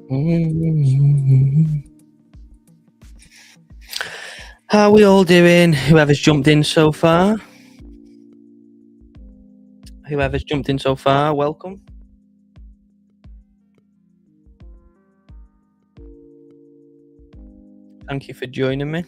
How are we all doing? Whoever's jumped in so far. Welcome. Thank you for joining me.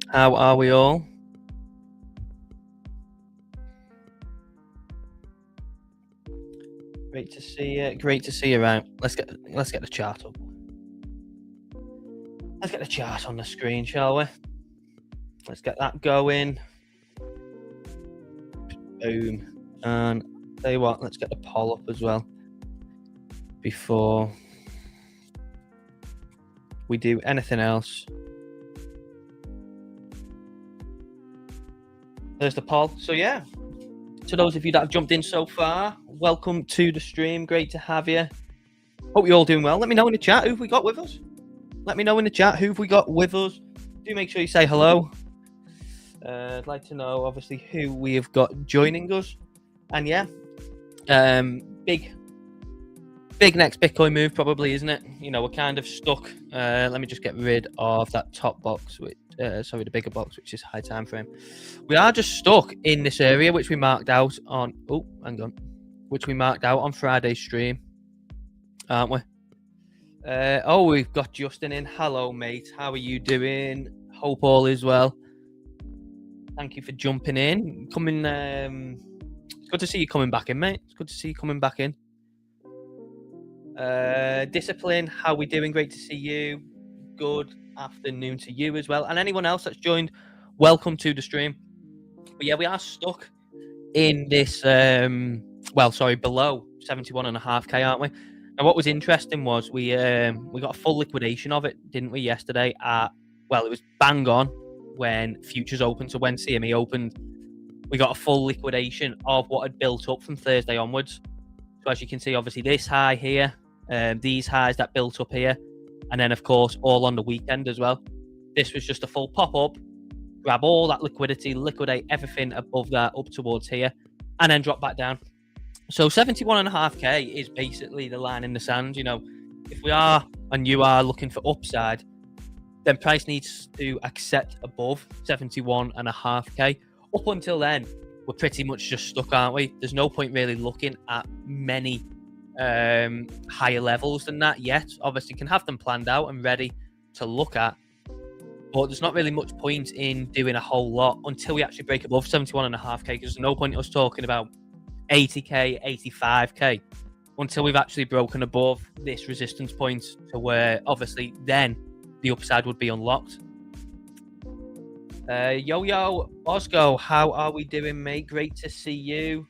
How are we all? Great to see you. Great to see you around. Let's get the chart up. Let's get the chart on the screen, shall we? Let's get that going. Boom. And tell you what, let's get the poll up as well before we do anything else. There's the poll. So yeah, to those of you that have jumped in so far, welcome to the stream. Great to have you. Hope you're all doing well. Let me know in the chat who have we got with us. Do make sure you say hello. I'd like to know, obviously, who we have got joining us. And yeah, big next Bitcoin move probably, isn't it? You know, we're kind of stuck. Let me just get rid of that top box, the bigger box, which is high time frame. We are just stuck in this area, which we marked out on. Oh, hang on. Which we marked out on Friday's stream, aren't we? We've got Justin in. Hello, mate. How are you doing? Hope all is well. Thank you for jumping in. It's good to see you coming back in, mate. Discipline, how we doing? Great to see you. Good afternoon to you as well. And anyone else that's joined, welcome to the stream. But yeah, we are stuck in this, below 71.5k, aren't we? Now, what was interesting was we got a full liquidation of it, didn't we, yesterday? It was bang on when futures opened. So when CME opened, we got a full liquidation of what had built up from Thursday onwards. So as you can see, obviously this high here, these highs that built up here, and then of course all on the weekend as well. This was just a full pop up, grab all that liquidity, liquidate everything above that up towards here, and then drop back down. So 71.5k is basically the line in the sand. You know, if we are and you are looking for upside, then price needs to accept above 71.5k. Up until then, we're pretty much just stuck, aren't we? There's no point really looking at many higher levels than that yet. Obviously, can have them planned out and ready to look at, but there's not really much point in doing a whole lot until we actually break above 71.5k, because there's no point in us talking about 80k, 85k until we've actually broken above this resistance point, to where obviously then the upside would be unlocked. Yo Osgo, how are we doing, mate? Great to see you.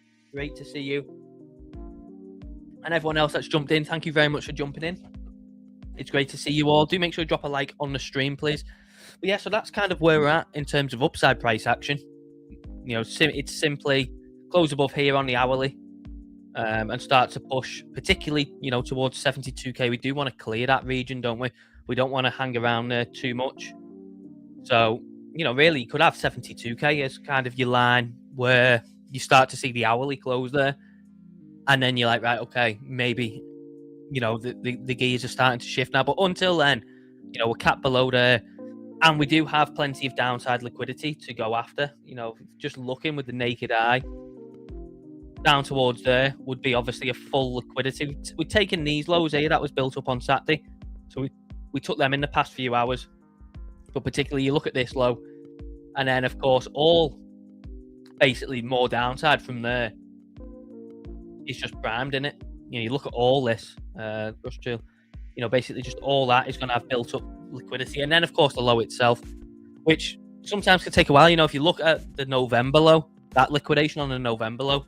And everyone else that's jumped in, thank you very much for jumping in. It's great to see you all. Do make sure to drop a like on the stream, please. But yeah, so that's kind of where we're at in terms of upside price action. You know, it's simply close above here on the hourly, and start to push, particularly, you know, towards 72k. We do want to clear that region, don't we? We don't want to hang around there too much. So, you know, really, you could have 72k as kind of your line where you start to see the hourly close there, and then you're like, right, okay, maybe, you know, the gears are starting to shift now. But until then, you know, we're capped below there, and we do have plenty of downside liquidity to go after. You know, just looking with the naked eye, down towards there would be obviously a full liquidity. We've taken these lows here that was built up on Saturday, so we took them in the past few hours. But particularly, you look at this low, and then of course all basically more downside from there is just primed in it. You know, you look at all this, Rush Chill, you know, basically just all that is going to have built up liquidity, and then of course the low itself, which sometimes can take a while. You know, if you look at the November low, that liquidation on the November low,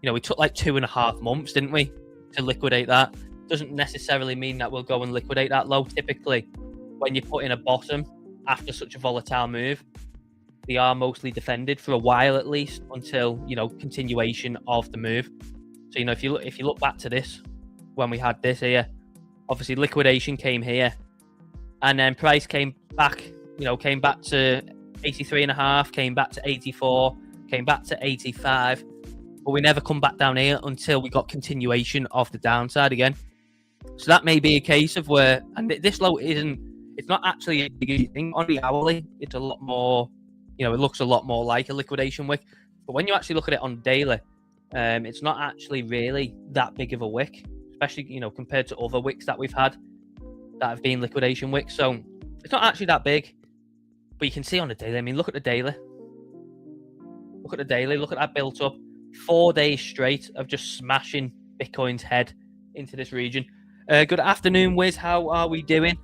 we took like 2.5 months, didn't we, to liquidate that. Doesn't necessarily mean that we'll go and liquidate that low. Typically, when you put in a bottom after such a volatile move, they are mostly defended for a while at least, until continuation of the move. So if you look back to this, when we had this here, obviously liquidation came here, and then price came back to 83.5, came back to 84, came back to 85, but we never come back down here until we got continuation of the downside again. So that may be a case of where, and this low it's not actually a big thing on the hourly. It's a lot more, it looks a lot more like a liquidation wick. But when you actually look at it on daily, it's not actually really that big of a wick, especially, compared to other wicks that we've had that have been liquidation wicks. So it's not actually that big, but you can see on the daily. I mean, look at the daily. Look at the daily. Look at that built up 4 days straight of just smashing Bitcoin's head into this region. Good afternoon, Wiz. How are we doing?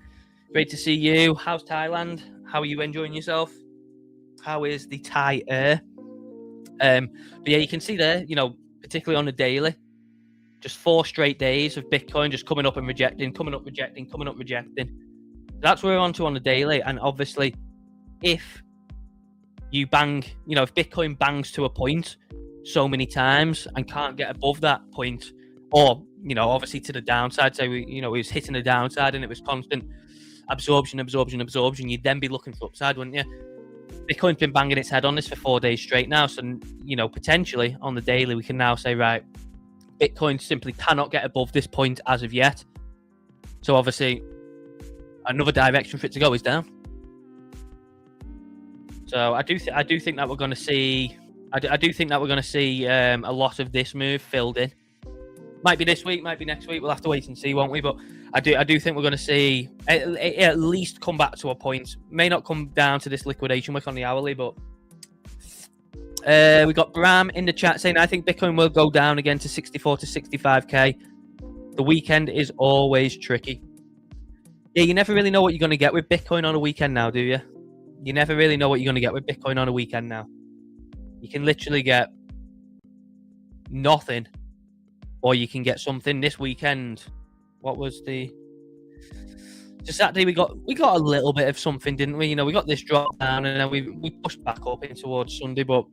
Great to see you. How's Thailand? How are you enjoying yourself? How is the Thai air? But yeah, you can see there, particularly on the daily, just 4 straight days of Bitcoin just coming up and rejecting, coming up, rejecting, coming up, rejecting. That's what we're on to on the daily. And obviously, if you bang, if Bitcoin bangs to a point so many times and can't get above that point, or, obviously to the downside, say it was hitting the downside and it was constant absorption, you'd then be looking for upside, wouldn't you? Bitcoin's been banging its head on this for 4 days straight now. So, potentially on the daily, we can now say, right, Bitcoin simply cannot get above this point as of yet. So obviously, another direction for it to go is down. So I do think that we're going to see. I do think that we're going to see a lot of this move filled in. Might be this week, might be next week. We'll have to wait and see, won't we? But I do think we're going to see at least come back to a point. May not come down to this liquidation wick on the hourly, but we got Bram in the chat saying, I think Bitcoin will go down again to 64 to 65k. The weekend is always tricky. Yeah, you never really know what you're going to get with Bitcoin on a weekend now, do you? You never really know what you're going to get with Bitcoin on a weekend now. You can literally get nothing, or you can get something. This weekend, what was the Saturday? We got a little bit of something, didn't we? We got this drop down, and then we pushed back up in towards Sunday, but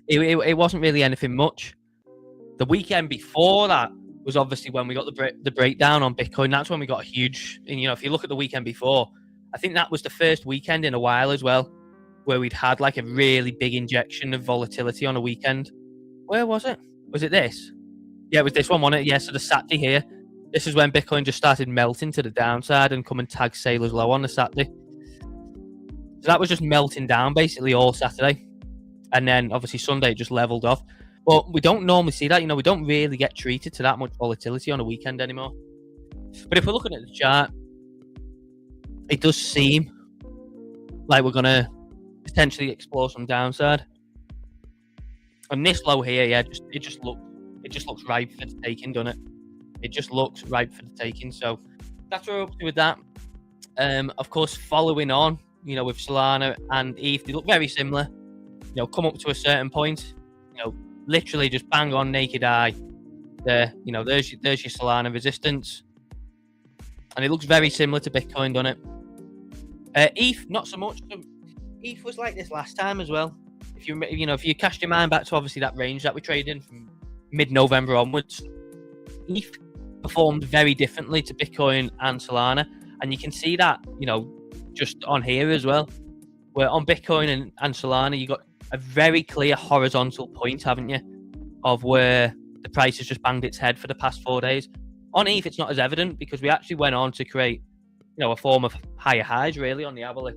it wasn't really anything much. The weekend before that was obviously when we got the breakdown on Bitcoin. That's when we got a huge. And if you look at the weekend before, I think that was the first weekend in a while as well, where we'd had like a really big injection of volatility on a weekend. Where was it? Was it this? Yeah, it was this one, wasn't it? Yeah, so the Saturday here. This is when Bitcoin just started melting to the downside and come and tag sailors low on the Saturday. So that was just melting down basically all Saturday. And then obviously Sunday it just leveled off. But we don't normally see that. We don't really get treated to that much volatility on a weekend anymore. But if we're looking at the chart, it does seem like we're going to potentially explore some downside. And this low here, yeah, it just looks ripe for the taking, doesn't it? It just looks ripe for the taking. So that's what we're up to with that. Of course, following on, with Solana and ETH, they look very similar. Come up to a certain point, literally just bang on naked eye. There, there's your Solana resistance, and it looks very similar to Bitcoin, doesn't it? ETH, not so much. ETH was like this last time as well. If you cast your mind back to obviously that range that we traded in from mid-November onwards, ETH performed very differently to Bitcoin and Solana, and you can see that just on here as well, where on Bitcoin and Solana you got a very clear horizontal point, haven't you, of where the price has just banged its head for the past 4 days. On ETH it's not as evident because we actually went on to create a form of higher highs really on the hourly.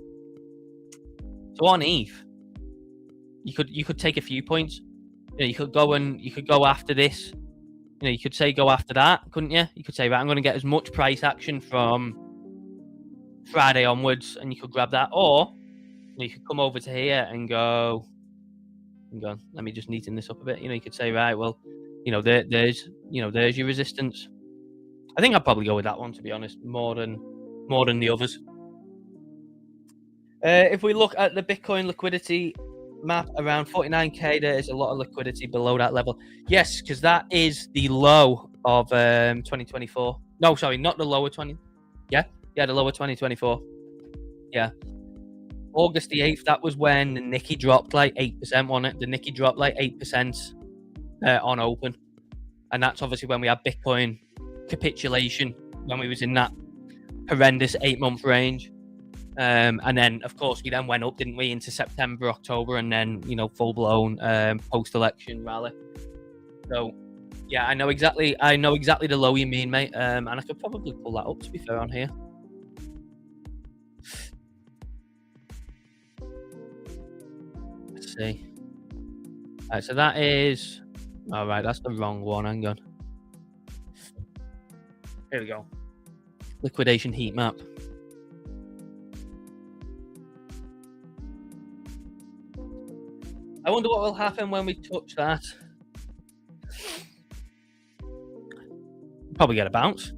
So on ETH you could take a few points. You could go after this. You could say go after that, couldn't you? You could say, right, I'm going to get as much price action from Friday onwards, and you could grab that, or you could come over to here and go. Let me just neaten this up a bit. You could say, right, well, there's your resistance. I think I'd probably go with that one, to be honest, more than the others. If we look at the Bitcoin liquidity map around 49k. There is a lot of liquidity below that level. Yes, because that is the low of 2024. No, sorry, not the lower 20. Yeah, the lower 2024. Yeah. August the 8th, that was when the Nikkei dropped like 8%, wasn't it? The Nikkei dropped like 8% on open. And that's obviously when we had Bitcoin capitulation, when we was in that horrendous 8-month range. And then, of course, we then went up, didn't we, into September, October, and then, you know, full-blown post-election rally. So, yeah, I know exactly the low you mean, mate. And I could probably pull that up, to be fair, on here. Let's see. All right, so that is... All right, that's the wrong one. Hang on. Here we go. Liquidation heat map. I wonder what will happen when we touch that. Probably get a bounce.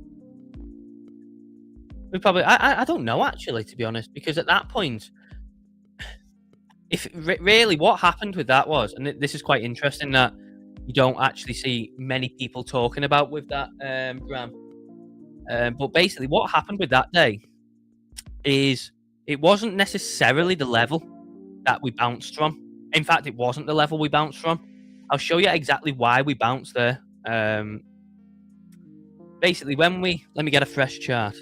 We probably... I don't know, actually, to be honest, because at that point... If really what happened with that was, and this is quite interesting that you don't actually see many people talking about with that, Graham. But basically what happened with that day is it wasn't necessarily the level that we bounced from. In fact, it wasn't the level we bounced from. I'll show you exactly why we bounced there. Basically, when we... Let me get a fresh chart.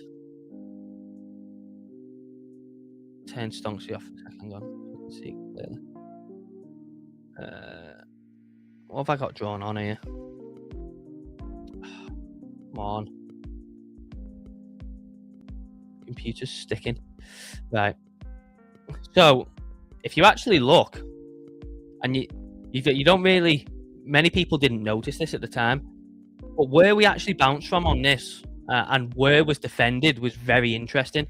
Turn Stonksy off a second. Hang on. See clearly. What have I got drawn on here? Come on. Computer's sticking. Right. So, if you actually look, and you don't really... Many people didn't notice this at the time, but where we actually bounced from on this, and where was defended, was very interesting.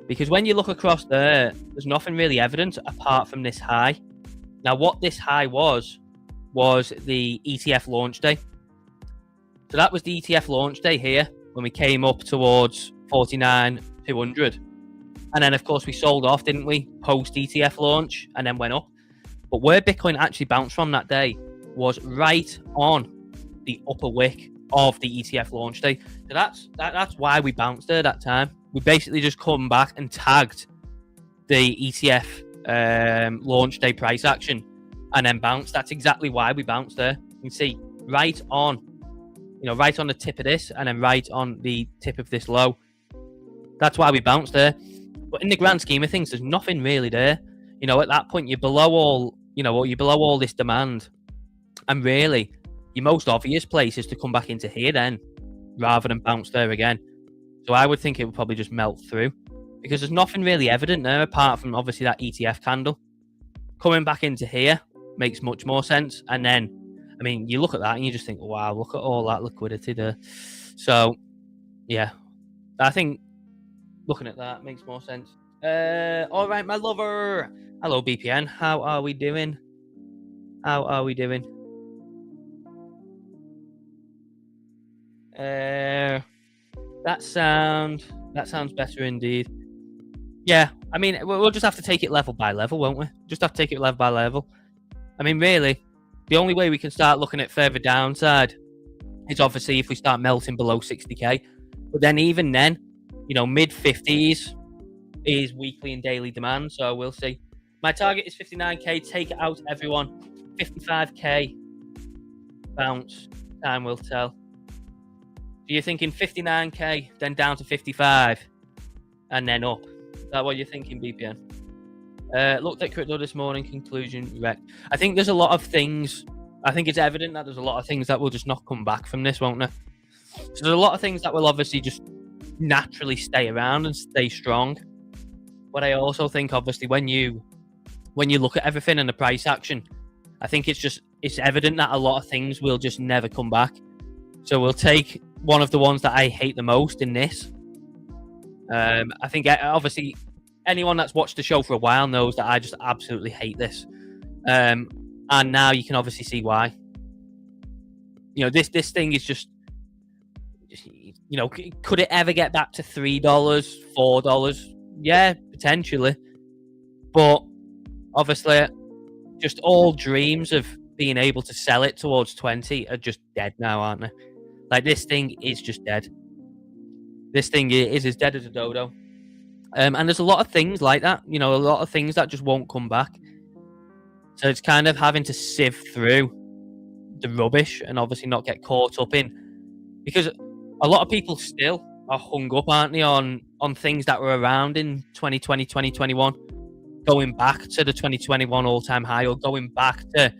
Because when you look across there, there's nothing really evident apart from this high. Now, what this high was the ETF launch day. So that was the ETF launch day here, when we came up towards 49,200. And then, of course, we sold off, didn't we? Post ETF launch, and then went up. But where Bitcoin actually bounced from that day was right on the upper wick of the ETF launch day. So that's why we bounced there that time. We basically just come back and tagged the ETF launch day price action and then bounced. That's exactly why we bounced there. You can see right on, right on the tip of this and then right on the tip of this low. That's why we bounced there. But in the grand scheme of things, there's nothing really there. At that point, you're below all this demand. And really, your most obvious place is to come back into here then, rather than bounce there again. So I would think it would probably just melt through, because there's nothing really evident there apart from obviously that ETF candle. Coming back into here makes much more sense. And then, you look at that and you just think, wow, look at all that liquidity there. So, yeah, I think looking at that makes more sense. All right, my lover. Hello, BPN. How are we doing? That sounds better indeed. Yeah, we'll just have to take it level by level, won't we? Just have to take it level by level. Really, the only way we can start looking at further downside is obviously if we start melting below 60k. But then even then, mid 50s is weekly and daily demand, so we'll see. My target is 59k. Take it out, everyone. 55k bounce. Time will tell. So you're thinking 59k, then down to 55, and then up. Is that what you're thinking, BPN? Looked at crypto this morning. Conclusion wrecked. I think there's a lot of things. I think it's evident that there's a lot of things that will just not come back from this, won't there? So there's a lot of things that will obviously just naturally stay around and stay strong. But I also think, obviously, when you look at everything and the price action, I think it's evident that a lot of things will just never come back. So we'll take one of the ones that I hate the most in this. I think, obviously, anyone that's watched the show for a while knows that I just absolutely hate this. And now you can obviously see why. This thing is just, could it ever get back to $3, $4? Yeah, potentially. But obviously, just all dreams of being able to sell it towards 20 are just dead now, aren't they? Like, this thing is just dead. This thing is as dead as a dodo. And there's a lot of things like that, you know, a lot of things that just won't come back. So it's kind of having to sift through the rubbish and obviously not get caught up in, because a lot of people still are hung up, aren't they, on things that were around in 2020, 2021, going back to the 2021 all-time high, or going back to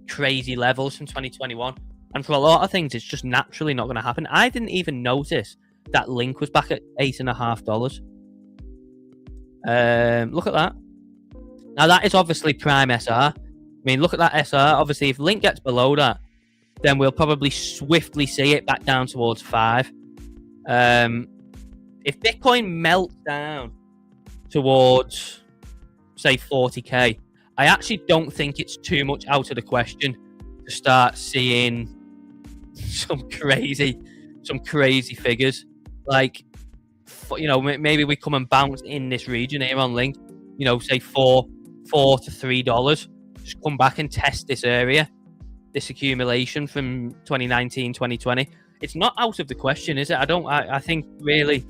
crazy levels from 2021. And for a lot of things, it's just naturally not going to happen. I didn't even notice that Link was back at $8.50. Look at that. Now, that is obviously prime SR. I mean, look at that SR. Obviously, if Link gets below that, then we'll probably swiftly see it back down towards 5. If Bitcoin melts down towards, say, 40k, I actually don't think it's too much out of the question to start seeing some crazy figures. Like, you know, maybe we come and bounce in this region here on Link, you know, say $4 to $3. Just come back and test this area, this accumulation from 2019, 2020. It's not out of the question, is it? I think really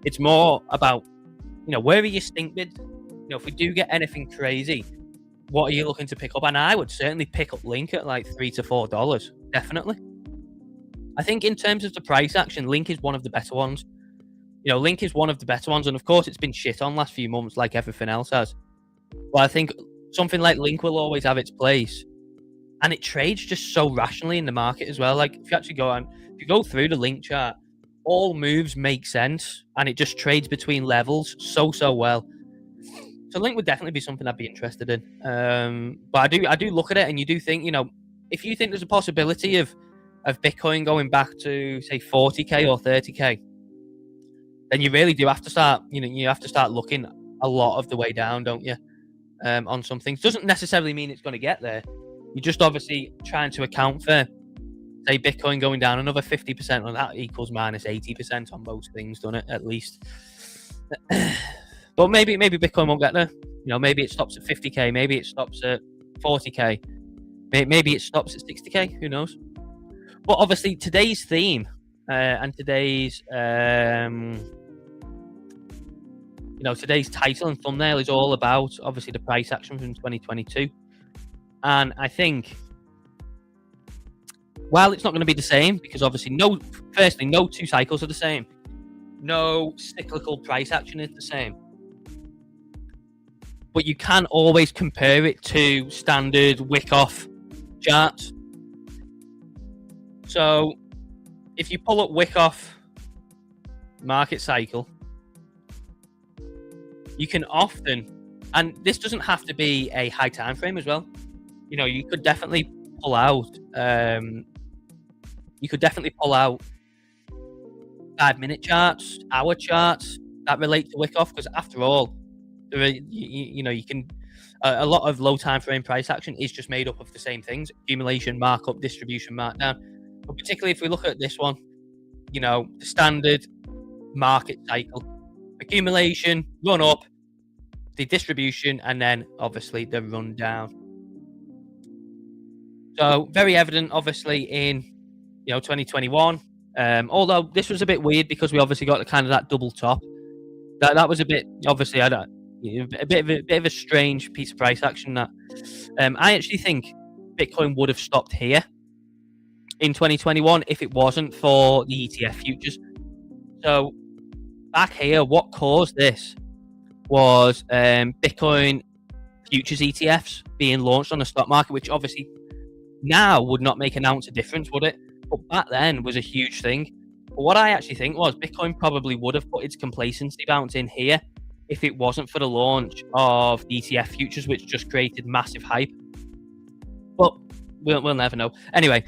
it's more about, you know, where are your stink bids? You know, if we do get anything crazy, what are you looking to pick up? And I would certainly pick up Link at like $3 to $4, definitely. I think in terms of the price action, Link is one of the better ones. You know, Link is one of the better ones, and of course it's been shit on last few months like everything else has. But I think something like Link will always have its place. And it trades just so rationally in the market as well. Like, if you actually if you go through the Link chart, all moves make sense, and it just trades between levels so well. So Link would definitely be something I'd be interested in. But I do look at it, and you do think, you know, if you think there's a possibility of Bitcoin going back to, say, 40k or 30k, then you really do have to start, you know, you have to start looking a lot of the way down, don't you? On some things. Doesn't necessarily mean it's going to get there. You're just obviously trying to account for, say, Bitcoin going down another 50%, and that equals minus 80% on most things, doesn't it? At least. But maybe Bitcoin won't get there. You know, maybe it stops at 50k. Maybe it stops at 40k. Maybe it stops at 60k. Who knows? But obviously, today's theme and today's today's title and thumbnail is all about, obviously, the price action from 2022. And I think, while it's not going to be the same, because obviously no two cycles are the same. No cyclical price action is the same. But you can always compare it to standard wick-off charts. So if you pull up wick-off market cycle, you can often, and this doesn't have to be a high time frame as well. You know, you could definitely pull out 5-minute charts, hour charts that relate to wick-off, because after all, you can a lot of low time frame price action is just made up of the same things: accumulation, markup, distribution, markdown. But particularly if we look at this one, you know, the standard market cycle: accumulation, run up, the distribution, and then obviously the run down. So very evident, obviously, in 2021. Although this was a bit weird because we obviously got kind of that double top. That was a bit, obviously, a bit of a strange piece of price action. That I actually think Bitcoin would have stopped here in 2021 if it wasn't for the ETF futures. So back here, what caused this was Bitcoin futures ETFs being launched on the stock market, which obviously now would not make an ounce of difference, would it? But back then was a huge thing. But what I actually think was Bitcoin probably would have put its complacency bounce in here if it wasn't for the launch of the ETF futures, which just created massive hype. But we'll never know. Anyway,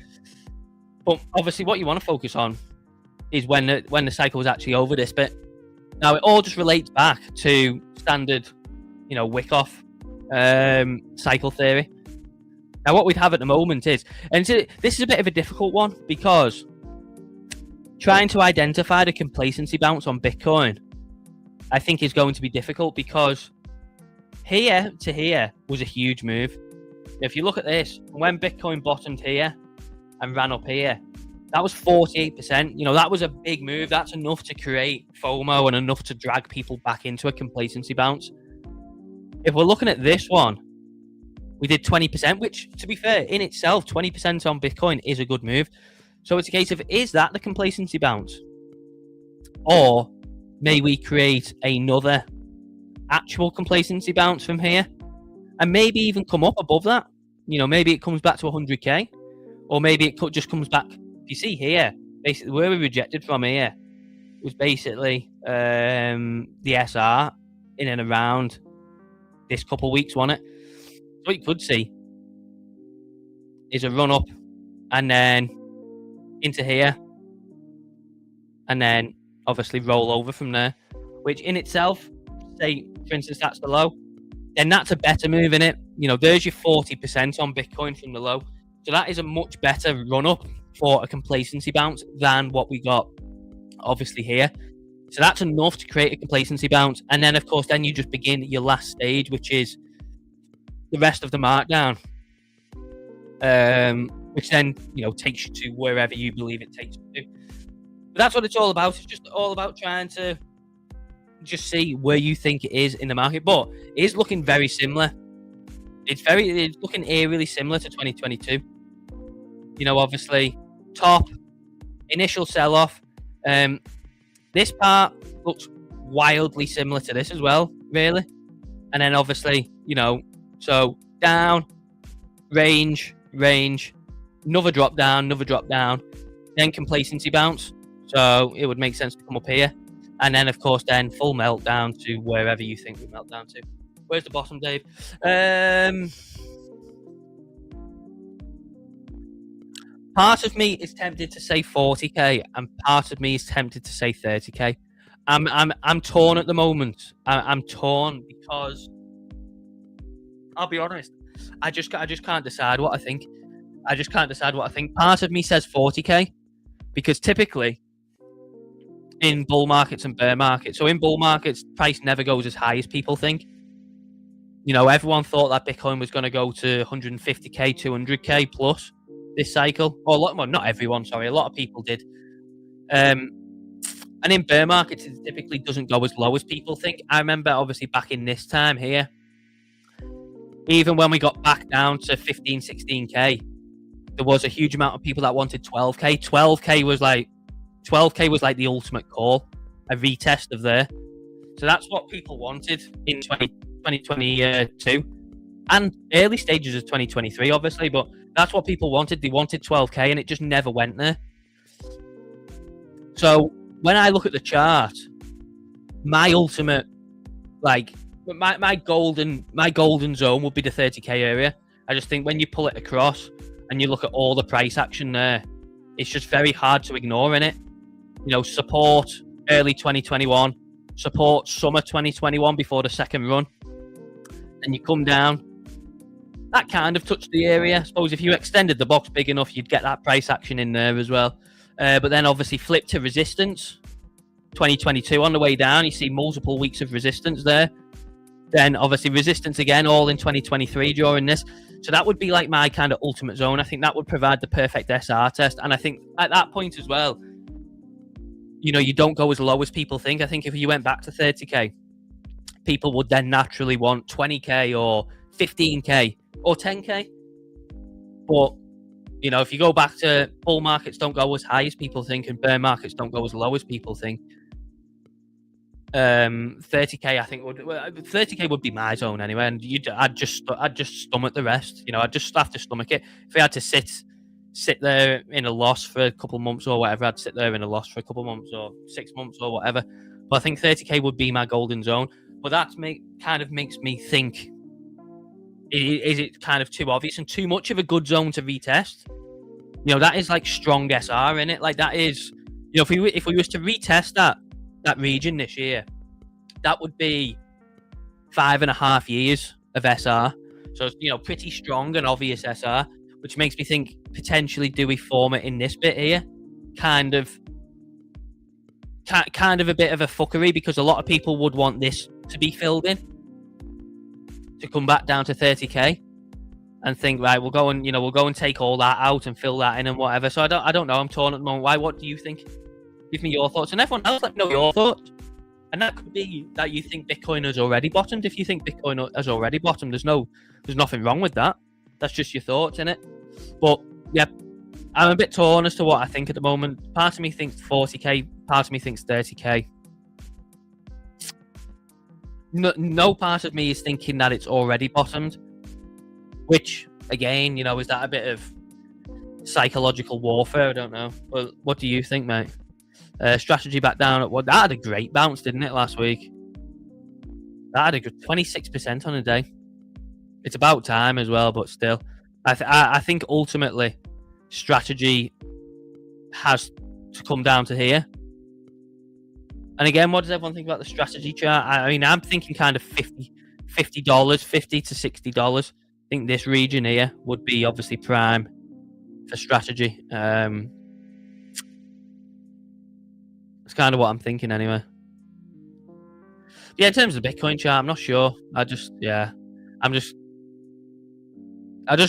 but obviously what you want to focus on is when the cycle was actually over this bit. Now it all just relates back to standard, wick-off cycle theory. Now, what we'd have at the moment is, and this is a bit of a difficult one, because trying to identify the complacency bounce on Bitcoin, I think, is going to be difficult, because here to here was a huge move. If you look at this, when Bitcoin bottomed here and ran up here, that was 48%. That was a big move. That's enough to create FOMO and enough to drag people back into a complacency bounce. If we're looking at this one, we did 20%, which, to be fair, in itself, 20% on Bitcoin is a good move. So it's a case of, is that the complacency bounce? Or may we create another actual complacency bounce from here? And maybe even come up above that. Maybe it comes back to 100K. Or maybe it just comes back. You see here, basically, where we rejected from here was basically the SR in and around this couple of weeks, wasn't it? So what you could see is a run up and then into here and then obviously roll over from there, which in itself, say for instance that's the low, then that's a better move, in it. There's your 40% on Bitcoin from the low. So that is a much better run up for a complacency bounce than what we got obviously here. So that's enough to create a complacency bounce. And then of course, then you just begin your last stage, which is the rest of the markdown, which then takes you to wherever you believe it takes you to. But that's what it's all about. It's just all about trying to just see where you think it is in the market. But it is looking very similar. It's looking eerily similar to 2022. Obviously, top initial sell-off. This part looks wildly similar to this as well, really. And then obviously, so down, range, another drop down, then complacency bounce. So it would make sense to come up here. And then, of course, then full meltdown to wherever you think we melt down to. Where's the bottom, Dave? Part of me is tempted to say 40K, and part of me is tempted to say 30K. I'm torn at the moment. I'm torn because I'll be honest. I just can't decide what I think. Part of me says 40K because typically in bull markets and bear markets, so in bull markets, price never goes as high as people think. Everyone thought that Bitcoin was going to go to 150K, 200K plus this cycle. Or not everyone, sorry. A lot of people did. And in bear markets, it typically doesn't go as low as people think. I remember, obviously, back in this time here, even when we got back down to 15, 16K, there was a huge amount of people that wanted 12K. 12K was like the ultimate call, a retest of there. So that's what people wanted in 2022 and early stages of 2023, obviously, but that's what people wanted. They wanted 12K and it just never went there. So when I look at the chart, my ultimate, my golden zone would be the 30K area. I just think when you pull it across and you look at all the price action there, it's just very hard to ignore in it. Support early 2021, support summer 2021 before the second run. And you come down, that kind of touched the area. I suppose if you extended the box big enough, you'd get that price action in there as well. But then obviously flip to resistance, 2022 on the way down. You see multiple weeks of resistance there. Then obviously resistance again, all in 2023 during this. So that would be like my kind of ultimate zone. I think that would provide the perfect SR test. And I think at that point as well, you don't go as low as people think. I think if you went back to 30K, people would then naturally want 20K or 15K or 10K. But, if you go back to bull markets don't go as high as people think and bear markets don't go as low as people think. 30K, I think 30K would be my zone anyway. And I'd just stomach the rest. I'd just have to stomach it. If I had to sit there in a loss for a couple of months or whatever, I'd sit there in a loss for a couple of months or 6 months or whatever. But I think 30K would be my golden zone. But that kind of makes me think, is it kind of too obvious and too much of a good zone to retest? That is like strong SR in it. Like that is, if we was to retest that region this year, that would be 5.5 years of SR. So it's, pretty strong and obvious SR, which makes me think potentially do we form it in this bit here? Kind of a bit of a fuckery because a lot of people would want this to be filled in to come back down to 30K. and think, right, we'll go and take all that out and fill that in and whatever. So I don't know. I'm torn at the moment. Why? What do you think? Give me your thoughts, and everyone else, let me know your thoughts. And that could be that you think Bitcoin has already bottomed. If you think Bitcoin has already bottomed, there's nothing wrong with that. That's just your thoughts in it. But yeah, I'm a bit torn as to what I think at the moment. Part of me thinks 40k, part of me thinks 30k. No part of me is thinking that it's already bottomed. Which, again, is that a bit of psychological warfare? I don't know. But what do you think, mate? Strategy back down at what? That had a great bounce, didn't it, last week? That had a good 26% on a day. It's about time as well, but still, I think ultimately strategy has to come down to here. And again, what does everyone think about the strategy chart? I mean, I'm thinking kind of $50, $50 to $60. I think this region here would be obviously prime for strategy. That's kind of what I'm thinking anyway. Yeah, in terms of the Bitcoin chart, I'm not sure. I just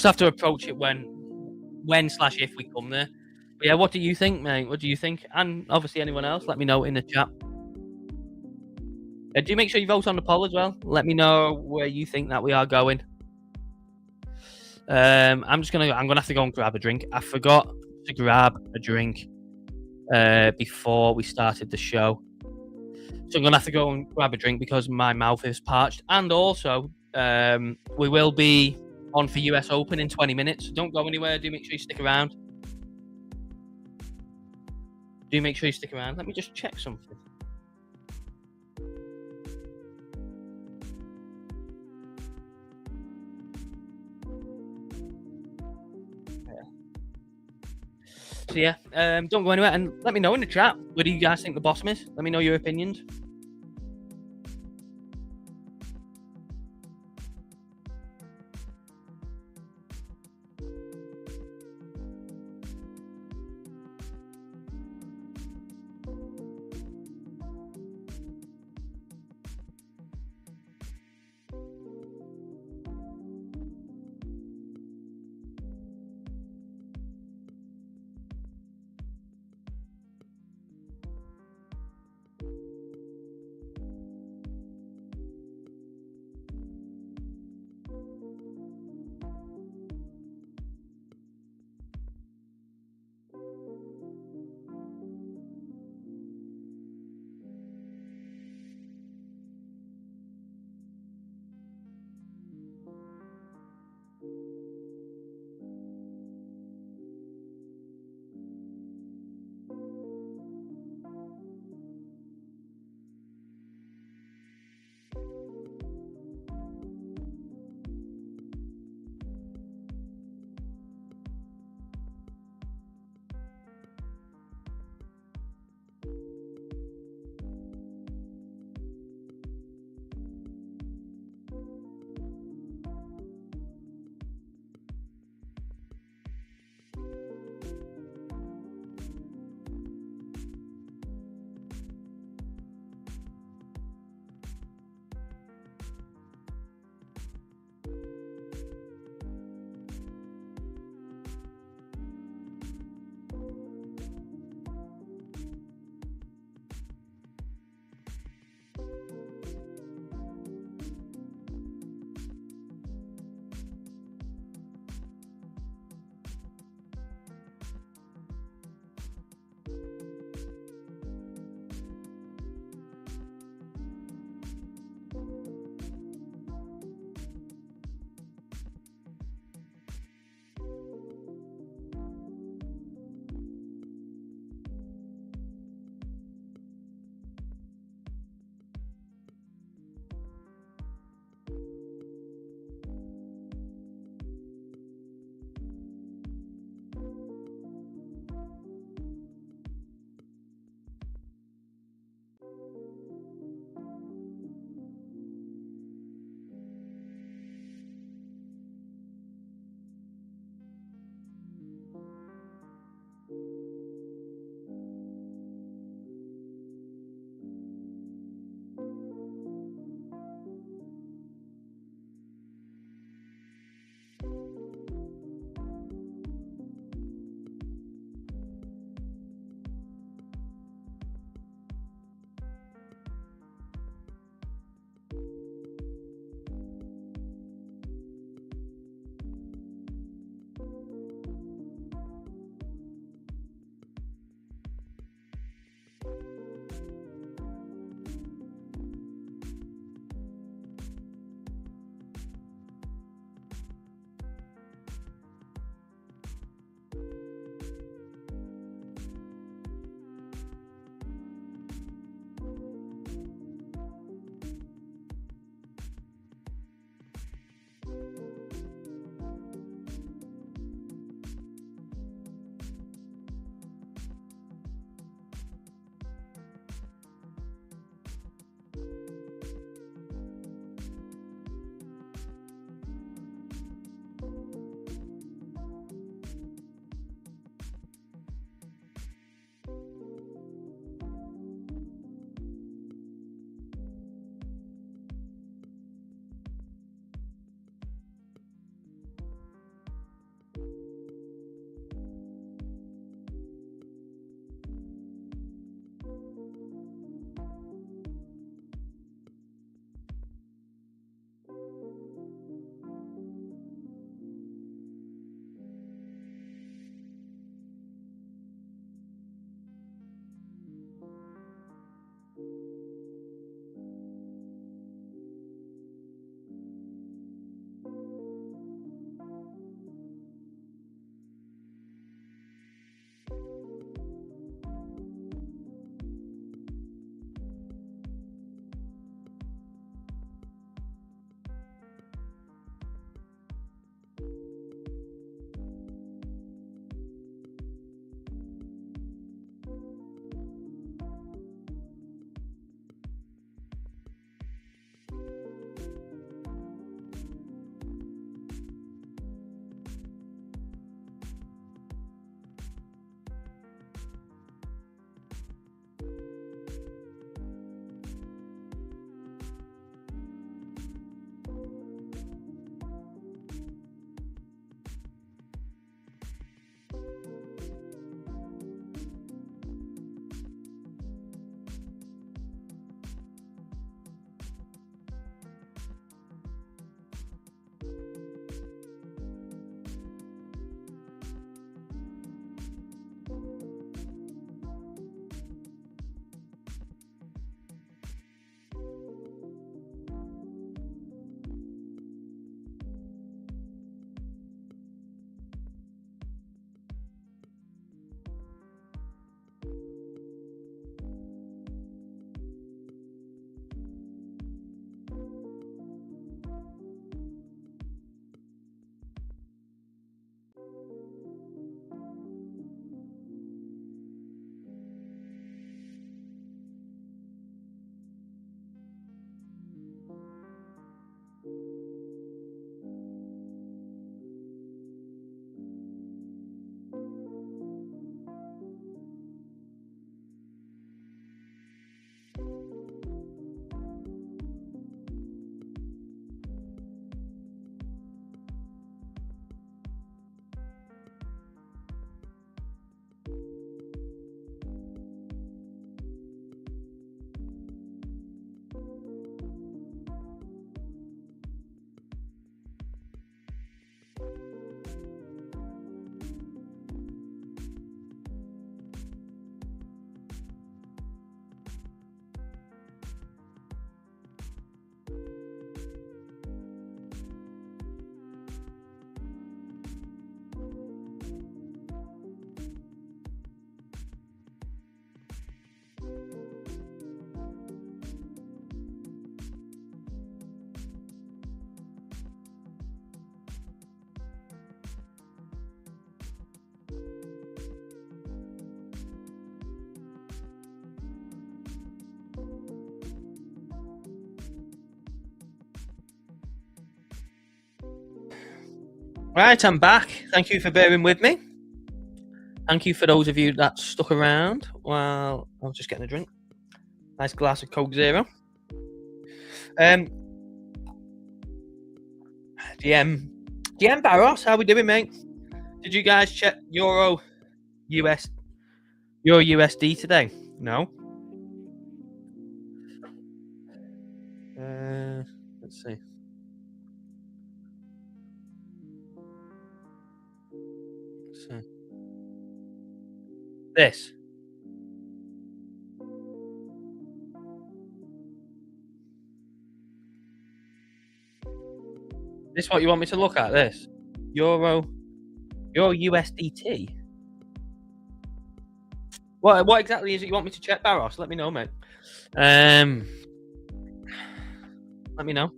have to approach it when/if we come there. But yeah, what do you think, mate? What do you think? And obviously anyone else, let me know in the chat. Do make sure you vote on the poll as well. Let me know where you think that we are going. I'm gonna have to go and grab a drink. I forgot to grab a drink before we started the show, so I'm gonna have to go and grab a drink because my mouth is parched. And also, we will be on for US Open in 20 minutes. So don't go anywhere. Do make sure you stick around. Let me just check something. So yeah, don't go anywhere, and let me know in the chat, what do you guys think the bottom is? Let me know your opinions. Right, I'm back. Thank you for bearing with me. Thank you for those of you that stuck around while I was just getting a drink. Nice glass of Coke Zero. DM Barros, how we doing, mate? Did you guys check Euro USD today? No. Let's see. This. This what you want me to look at? This Euro USDT. What exactly is it you want me to check, Barros? Let me know, mate. Let me know.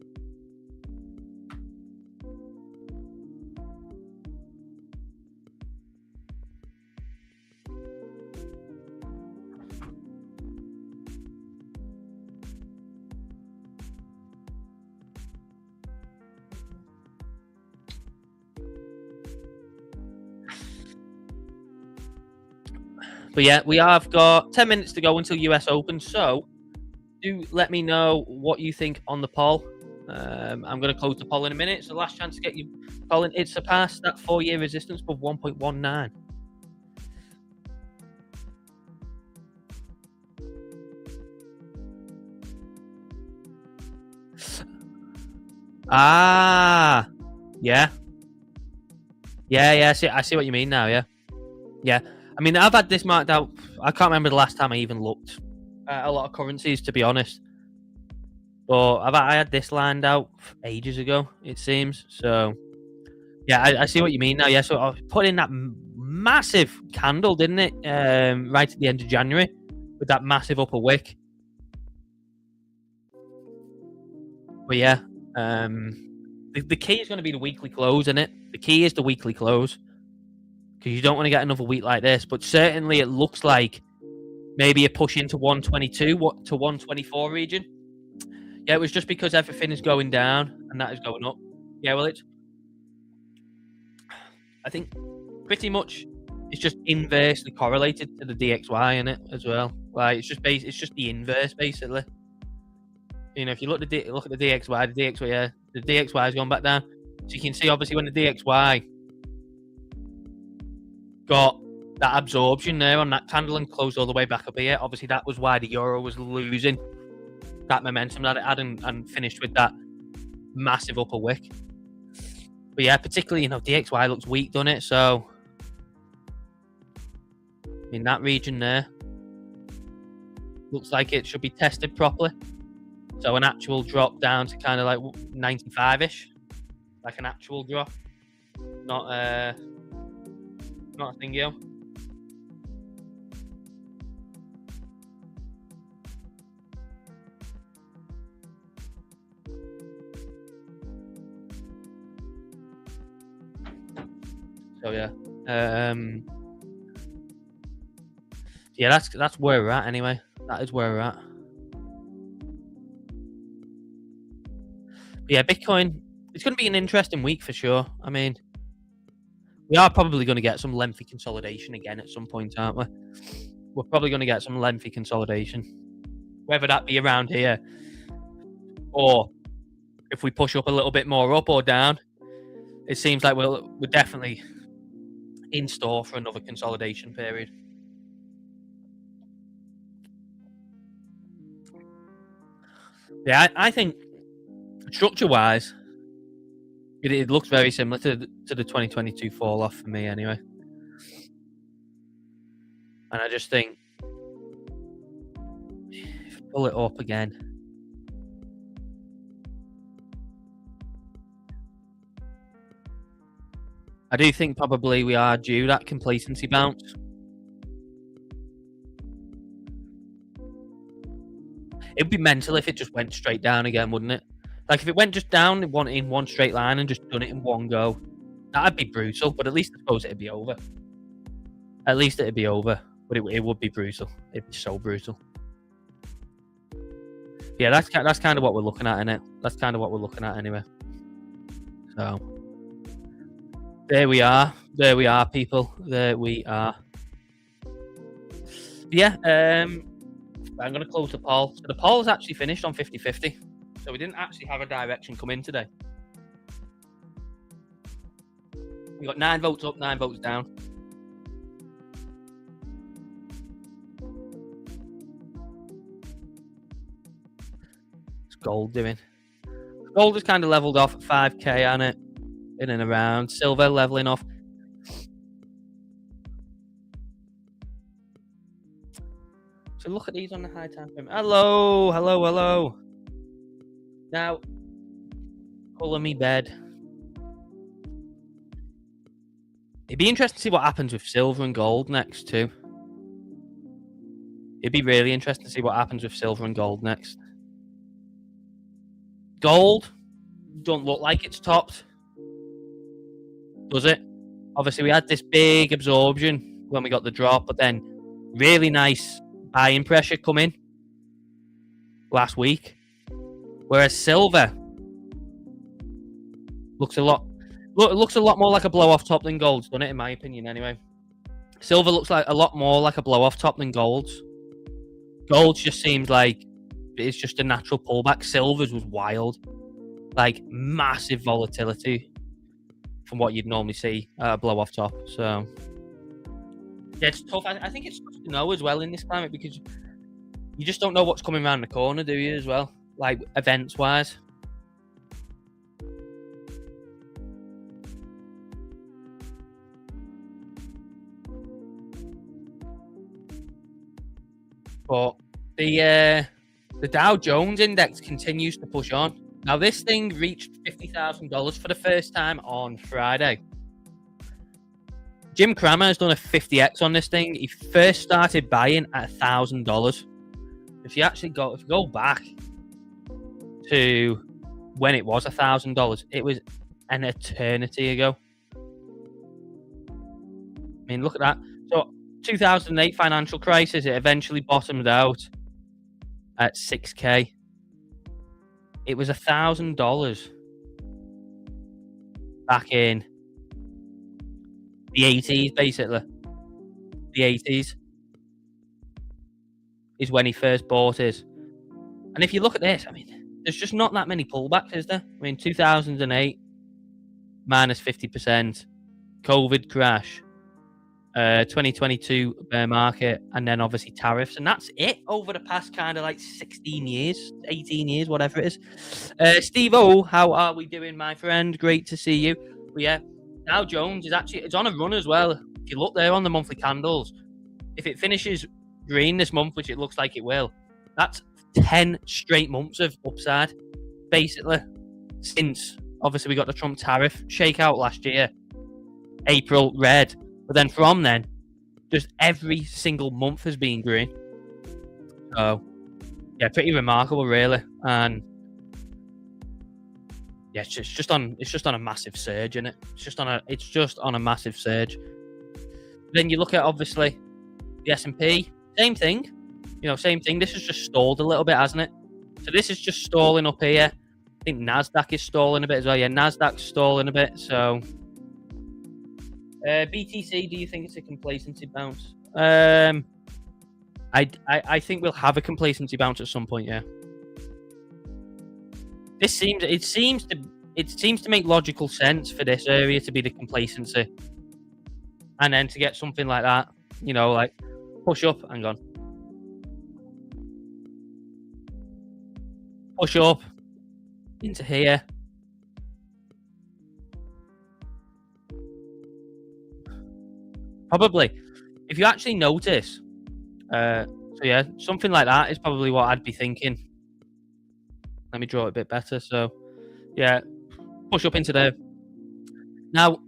But yeah, we have got 10 minutes to go until US Open, so do let me know what you think on the poll. I'm going to close the poll in a minute, so last chance to get you polling. It surpassed that 4-year resistance of 1.19. Ah, yeah. I see what you mean now. Yeah. I mean, I've had this marked out. I can't remember the last time I even looked at a lot of currencies, to be honest. But I had this lined out ages ago, it seems. So, yeah, I see what you mean now. Yeah, so I put in that massive candle, didn't it? Right at the end of January with that massive upper wick. But yeah, the key is going to be the weekly close, isn't it? The key is the weekly close. Because you don't want to get another week like this. But certainly it looks like maybe a push into 122 to 124 region. Yeah, it was just because everything is going down and that is going up. Yeah, well, I think pretty much it's just inversely correlated to the DXY in it as well. Like it's just the inverse basically. You know, if you look at the DXY, the DXY has gone back down. So you can see obviously when the DXY got that absorption there on that candle and closed all the way back up here. Obviously, that was why the euro was losing that momentum that it had and finished with that massive upper wick. But yeah, particularly, DXY looks weak, doesn't it? So, in that region there, looks like it should be tested properly. So, an actual drop down to kind of like 95-ish. Like an actual drop. Not a thingy. So yeah, that's where we're at anyway. That is where we're at. Yeah, Bitcoin, it's going to be an interesting week for sure. I mean, we are probably going to get some lengthy consolidation again at some point, aren't we? We're probably going to get some lengthy consolidation, whether that be around here or if we push up a little bit more up or down. It seems like we're definitely in store for another consolidation period. Yeah, I think structure-wise, it looks very similar to the 2022 fall-off for me anyway. And I just think, if we pull it up again, I do think probably we are due that complacency bounce. It'd be mental if it just went straight down again, wouldn't it? Like, if it went just down in one straight line and just done it in one go, that'd be brutal, but at least I suppose it'd be over. At least it'd be over, but it would be brutal. It'd be so brutal. Yeah, that's kind of what we're looking at, innit? That's kind of what we're looking at anyway. So, there we are. There we are, people. There we are. Yeah, I'm going to close the poll. So the poll is actually finished on 50-50. So we didn't actually have a direction come in today. We got 9 votes up, 9 votes down. What's gold doing? Gold has kind of leveled off at 5k on it, in and around. Silver leveling off. So look at these on the high time frame. Hello, hello, hello. Now, colour me bed. It'd be interesting to see what happens with silver and gold next too. It'd be really interesting to see what happens with silver and gold next. Gold don't look like it's topped, does it? Obviously, we had this big absorption when we got the drop, but then really nice buying pressure come in last week. Whereas silver looks a lot more like a blow off top than gold's done it, in my opinion anyway. Silver looks like a lot more like a blow off top than gold's. Gold just seems like it's just a natural pullback. Silver's was wild, like massive volatility from what you'd normally see at a blow off top. So yeah, it's tough. I think it's tough to know as well in this climate because you just don't know what's coming around the corner, do you, as well? Like, events-wise. But the Dow Jones index continues to push on. Now, this thing reached $50,000 for the first time on Friday. Jim Cramer has done a 50x on this thing. He first started buying at $1,000. If you go back to when it was $1,000, it was an eternity ago. I mean, look at that. So 2008 financial crisis, it eventually bottomed out at 6k. It was $1,000 back in the 80s, basically. The 80s is when he first bought it. And if you look at this, I mean, there's just not that many pullbacks, is there? I mean, 2008, minus 50%, COVID crash, 2022 bear market, and then obviously tariffs. And that's it over the past kind of like 16 years, 18 years, whatever it is. Steve-O, how are we doing, my friend? Great to see you. But yeah, Dow Jones is actually, it's on a run as well. If you look there on the monthly candles, if it finishes green this month, which it looks like it will, that's 10 straight months of upside, basically, since obviously we got the Trump tariff shakeout last year. April, red. But then from then, just every single month has been green. So, yeah, pretty remarkable, really. And yeah, it's just on a massive surge, isn't it? It's just on a massive surge. Then you look at obviously the S&P, same thing. Same thing. This has just stalled a little bit, hasn't it? So this is just stalling up here. think Nasdaq is stalling a bit as well. Yeah, Nasdaq's stalling a bit. So, BTC, do you think it's a complacency bounce? I think we'll have a complacency bounce at some point. Yeah. It seems to make logical sense for this area to be the complacency, and then to get something like that, you know, like push up. Hang on. Push up into here. Probably, if you actually notice, so yeah, something like that is probably what I'd be thinking. Let me draw it a bit better. So, yeah, push up into there. Now,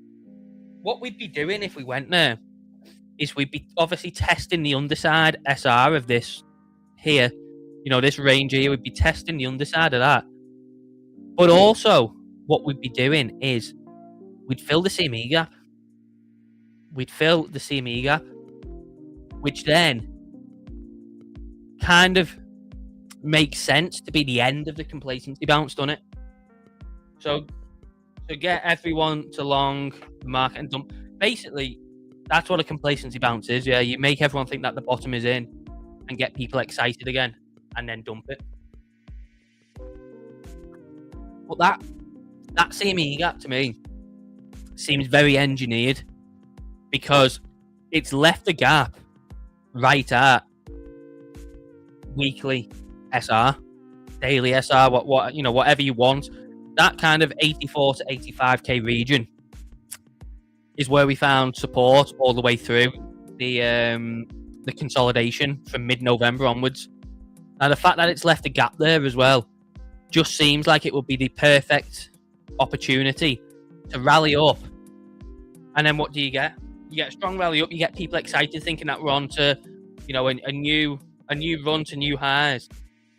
what we'd be doing if we went there is we'd be obviously testing the underside SR of this here. You know, this range here, we'd be testing the underside of that. But also, what we'd be doing is we'd fill the CME gap. We'd fill the CME gap, which then kind of makes sense to be the end of the complacency bounce, doesn't it? So get everyone to long the market and dump. Basically, that's what a complacency bounce is. Yeah, you make everyone think that the bottom is in and get people excited again and then dump it. But that CME gap to me seems very engineered, because it's left a gap right at weekly SR, daily SR, what you know, whatever you want. That kind of 84 to 85k region is where we found support all the way through the consolidation from mid-November onwards. Now, the fact that it's left a gap there as well just seems like it would be the perfect opportunity to rally up. And then what do you get? You get a strong rally up. You get people excited, thinking that we're on to, you know, a new run to new highs.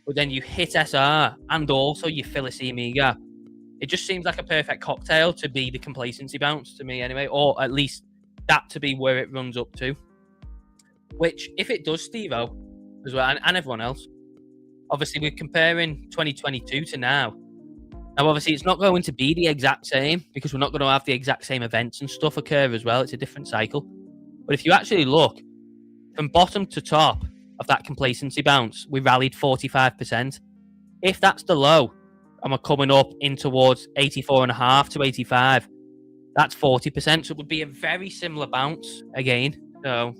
But then you hit SR and also you fill a CME gap. It just seems like a perfect cocktail to be the complacency bounce to me, anyway, or at least that to be where it runs up to. Which, if it does, Steve-O, as well, and everyone else, obviously we're comparing 2022 to now. Now, obviously, it's not going to be the exact same, because we're not going to have the exact same events and stuff occur as well. It's a different cycle. But if you actually look from bottom to top of that complacency bounce, we rallied 45%. If that's the low, and we're coming up in towards 84.5 to 85, that's 40%. So it would be a very similar bounce again. So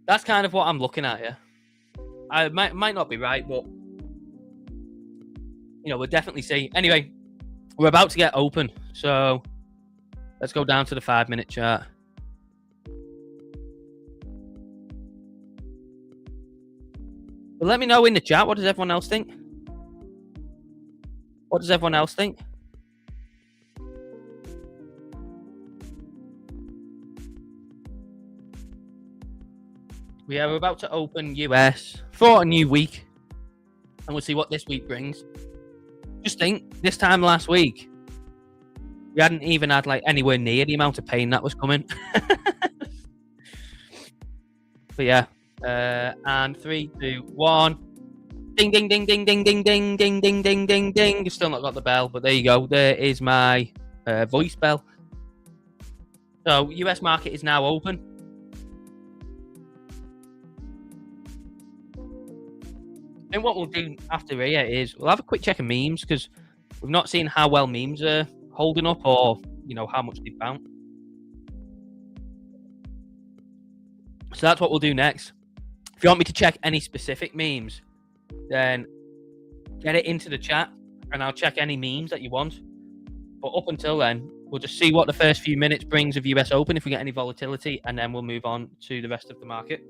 that's kind of what I'm looking at here. I might not be right, but you know, we'll definitely see. Anyway, we're about to get open, so let's go down to the 5-minute chart. But let me know in the chat, what does everyone else think? What does everyone else think? We're about to open US for a new week, and we'll see what this week brings. Just think, this time last week, we hadn't even had like anywhere near the amount of pain that was coming. But yeah, and 3, 2, 1. Ding, ding, ding, ding, ding, ding, ding, ding, ding, ding, ding, ding. You've still not got the bell, but there you go. There is my voice bell. So, US market is now open. And what we'll do after here is we'll have a quick check of memes, because we've not seen how well memes are holding up, or, you know, how much they've bounced. So that's what we'll do next. If you want me to check any specific memes, then get it into the chat and I'll check any memes that you want. But up until then, we'll just see what the first few minutes brings of US Open, if we get any volatility, and then we'll move on to the rest of the market.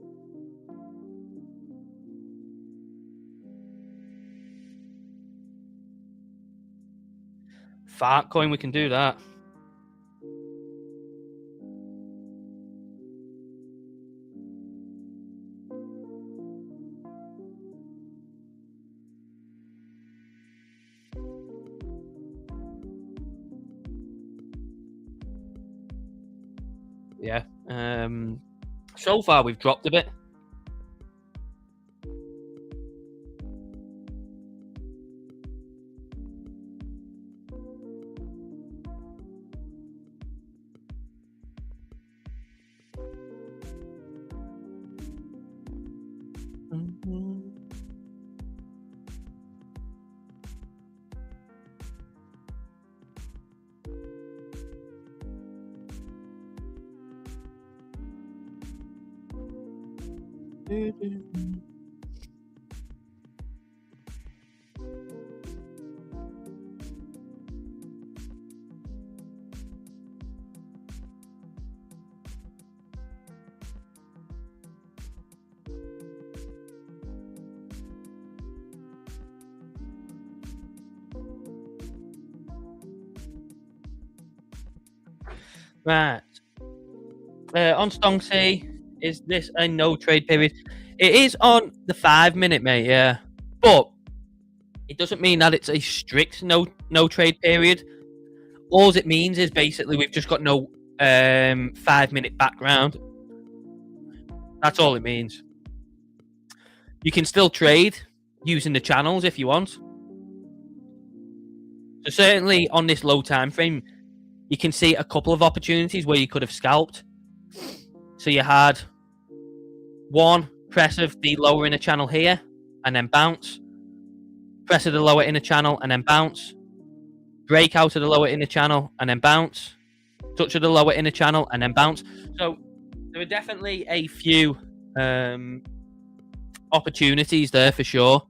Fart coin, we can do that. Yeah. So far we've dropped a bit. Right. On Stonksy, is this a no trade period? It is on the 5 minute, mate. Yeah, but it doesn't mean that it's a strict no trade period. All it means is basically we've just got no 5 minute background. That's all it means. You can still trade using the channels if you want. So certainly on this low time frame, you can see a couple of opportunities where you could have scalped. So you had one press of the lower inner channel here and then bounce, press of the lower inner channel and then bounce, break out of the lower inner channel and then bounce, touch of the lower inner channel and then bounce. So there are definitely a few opportunities there for sure.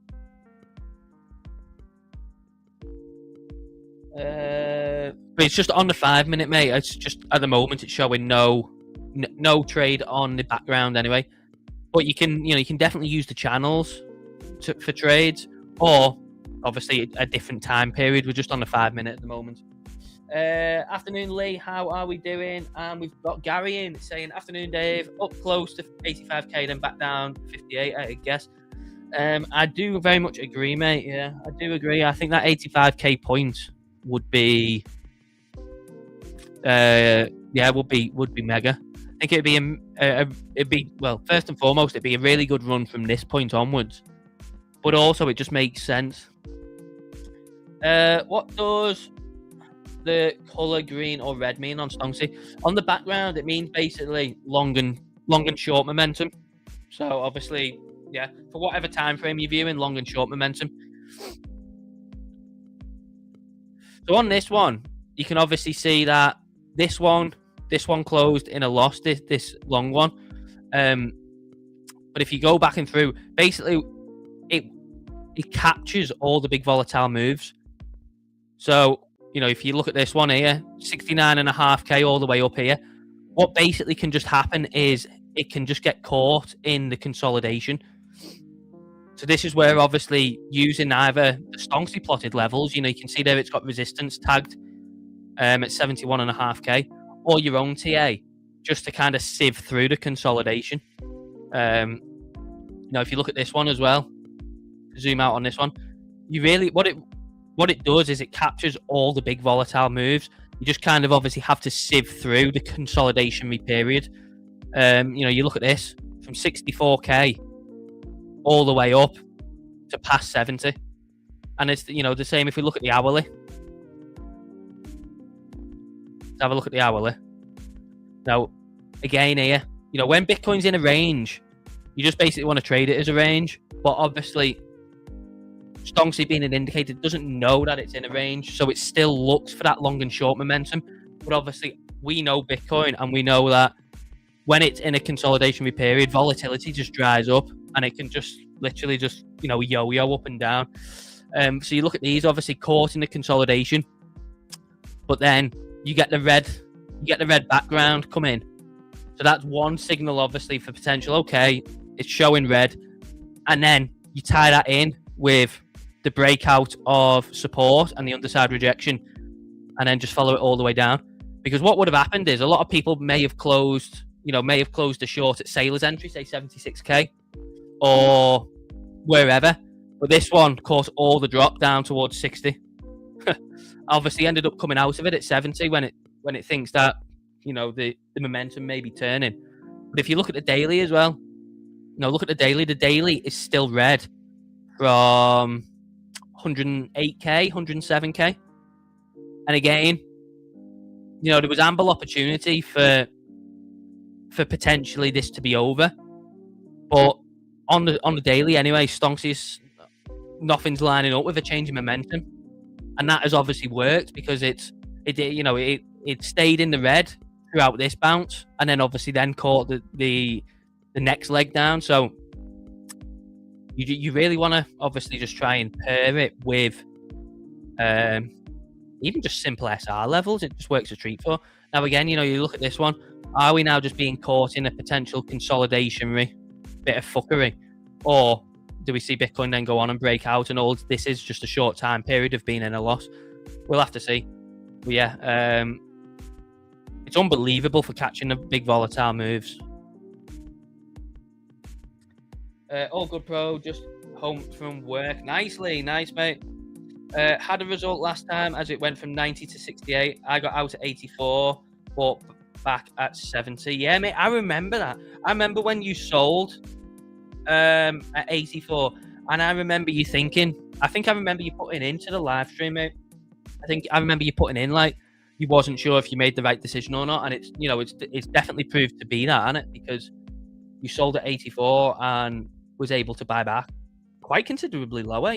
But it's just on the 5 minute, mate. It's just at the moment it's showing no trade on the background anyway. But you can definitely use the channels for trades, or obviously a different time period. We're just on the 5 minute at the moment. Afternoon, Lee. How are we doing? And we've got Gary in saying, "Afternoon, Dave. Up close to 85k, then back down 58, I guess." I do very much agree, mate. Yeah, I do agree. I think that 85k point would be, would be mega. I think it'd be well. First and foremost, it'd be a really good run from this point onwards, but also it just makes sense. What does the color green or red mean on Stonksy? On the background, it means basically long and short momentum. So obviously, yeah, for whatever time frame you're viewing, long and short momentum. So on this one, you can obviously see that this one closed in a loss, this long one. But if you go back and through, basically it captures all the big volatile moves. So, if you look at this one here, 69.5k all the way up here, what basically can just happen is it can just get caught in the consolidation. So this is where obviously using either the Stonksy plotted levels, you can see there it's got resistance tagged at 71.5k, or your own TA, just to kind of sieve through the consolidation. If you look at this one as well, zoom out on this one, you really what it does is it captures all the big volatile moves. You just kind of obviously have to sieve through the consolidationary period. You look at this from 64k all the way up to past 70, and it's the same if we look at the hourly. Let's have a look at the hourly. Now, again here, when Bitcoin's in a range, you just basically want to trade it as a range. But obviously, Stonksy being an indicator doesn't know that it's in a range, so it still looks for that long and short momentum. But obviously, we know Bitcoin, and we know that when it's in a consolidationary period, volatility just dries up, and it can just literally just yo-yo up and down. So you look at these, obviously caught in the consolidation, but then you get the red background come in. So that's one signal, obviously, for potential. Okay, it's showing red, and then you tie that in with the breakout of support and the underside rejection, and then just follow it all the way down. Because what would have happened is a lot of people may have closed the short at Sailor's entry, say 76k or wherever, but this one caught all the drop down towards 60. Obviously ended up coming out of it at 70 when it thinks that the momentum may be turning. But if you look at the daily as well, look at the daily is still red from 108k, 107k, and again, there was ample opportunity for potentially this to be over, but on the daily anyway, Stonksy's nothing's lining up with a change in momentum, and that has obviously worked because it stayed in the red throughout this bounce, and then obviously then caught the next leg down. So you really want to obviously just try and pair it with even just simple SR levels. It just works a treat for. Now again, you look at this one. Are we now just being caught in a potential consolidationary bit of fuckery, or do we see Bitcoin then go on and break out and all this is just a short time period of being in a loss? We'll have to see. But yeah, it's unbelievable for catching the big volatile moves. All good, bro. Just home from work. Nice, mate. Had a result last time as it went from 90 to 68. I got out at 84, bought back at 70. Yeah, mate, I remember that. I remember when you sold at 84, and I remember you thinking, I remember you putting into the live stream, mate. I remember you putting in like you wasn't sure if you made the right decision or not, and it's definitely proved to be that, hasn't it? Because you sold at 84 and was able to buy back quite considerably lower.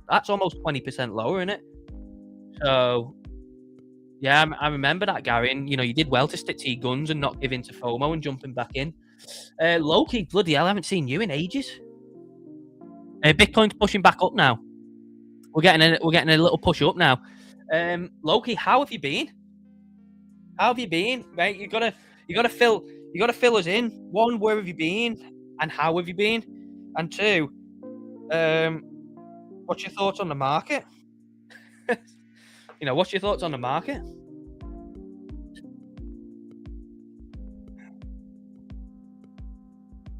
That's almost 20% lower, isn't it? So yeah, I remember that, Gary. And you did well to stick to your guns and not give in to FOMO and jumping back in. Loki, bloody hell, I haven't seen you in ages. Bitcoin's pushing back up now. We're getting a little push up now. Loki, how have you been? Right, you gotta fill us in. One, where have you been, and how have you been? And two, what's your thoughts on the market? What's your thoughts on the market?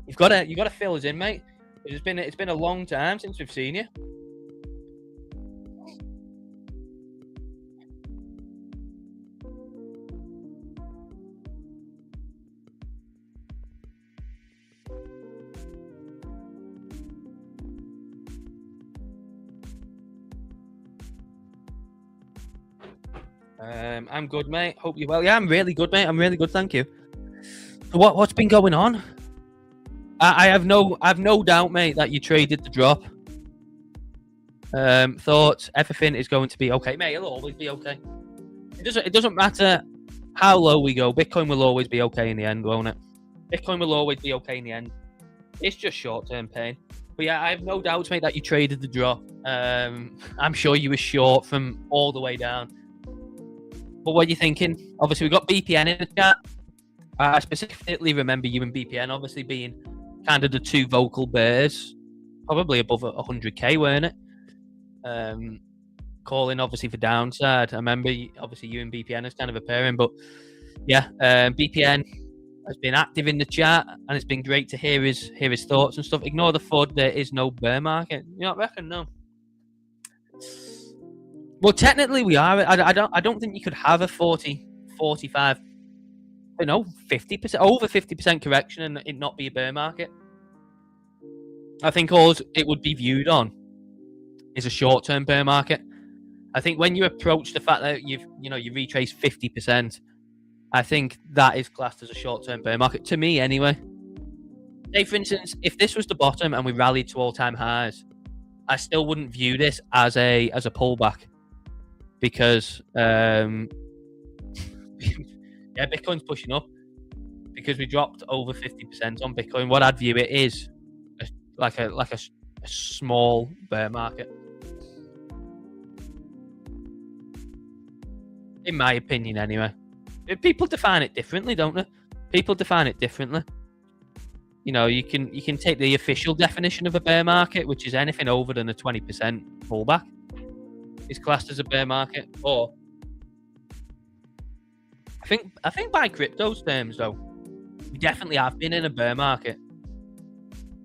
You gotta fill us in, mate. It's been a long time since we've seen you. I'm good, mate. Hope you're well. Yeah, I'm really good, mate. I'm really good, thank you. So what's been going on? I have no doubt, mate, that you traded the drop. Thoughts? Everything is going to be okay, mate. It'll always be okay. It doesn't matter how low we go. Bitcoin will always be okay in the end, won't it? Bitcoin will always be okay in the end. It's just short-term pain. But yeah, I have no doubt, mate, that you traded the drop. I'm sure you were short from all the way down. But what are you thinking? Obviously, we got BPN in the chat. I specifically remember you and BPN obviously being kind of the two vocal bears, probably above 100k, weren't it? Calling obviously for downside. I remember obviously you and BPN as kind of a pairing, but yeah, BPN has been active in the chat, and it's been great to hear his thoughts and stuff. Ignore the FUD. There is no bear market. You don't reckon? No. Well, technically we are. I don't think you could have a 40, 45, 50%, over 50% correction and it not be a bear market. I think all it would be viewed on is a short-term bear market. I think when you approach the fact that you retrace 50%, I think that is classed as a short-term bear market to me, anyway. Say, for instance, if this was the bottom and we rallied to all-time highs, I still wouldn't view this as a pullback. Because yeah, Bitcoin's pushing up because we dropped over 50% on Bitcoin. What I'd view it is like a small bear market, in my opinion. Anyway, people define it differently, don't they? People define it differently. You can take the official definition of a bear market, which is anything over than a 20% pullback is classed as a bear market. Or I think by crypto's terms, though, we definitely have been in a bear market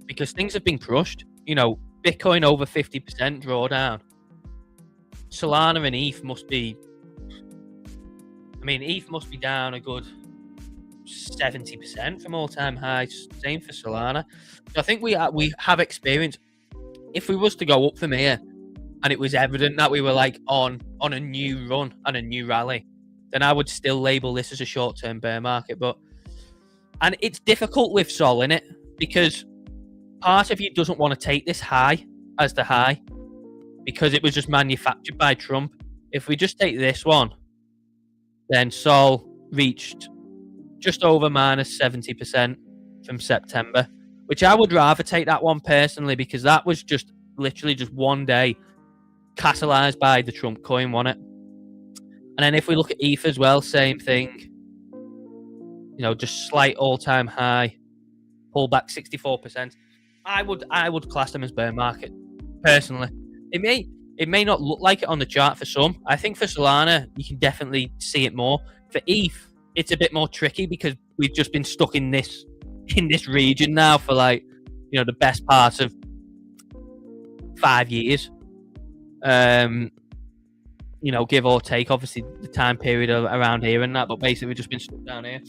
because things have been crushed. Bitcoin over 50% drawdown. Solana and ETH must be. ETH must be down a good 70% from all-time highs. Same for Solana. So I think we have experience. If we was to go up from here, and it was evident that we were like on a new run and a new rally, then I would still label this as a short-term bear market. And it's difficult with Sol, innit? Because part of you doesn't want to take this high as the high because it was just manufactured by Trump. If we just take this one, then Sol reached just over minus 70% from September, which I would rather take that one personally, because that was just literally just one day catalyzed by the Trump coin, wasn't it? And then if we look at ETH as well, same thing. You know, just slight all-time high, pull back 64%. I would class them as bear market personally. It may not look like it on the chart for some. I think for Solana, you can definitely see it more. For ETH, it's a bit more tricky because we've just been stuck in this region now for, like, you know, the best part of 5 years. You know, give or take, obviously the time period around here and that, but basically we've just been stuck down here.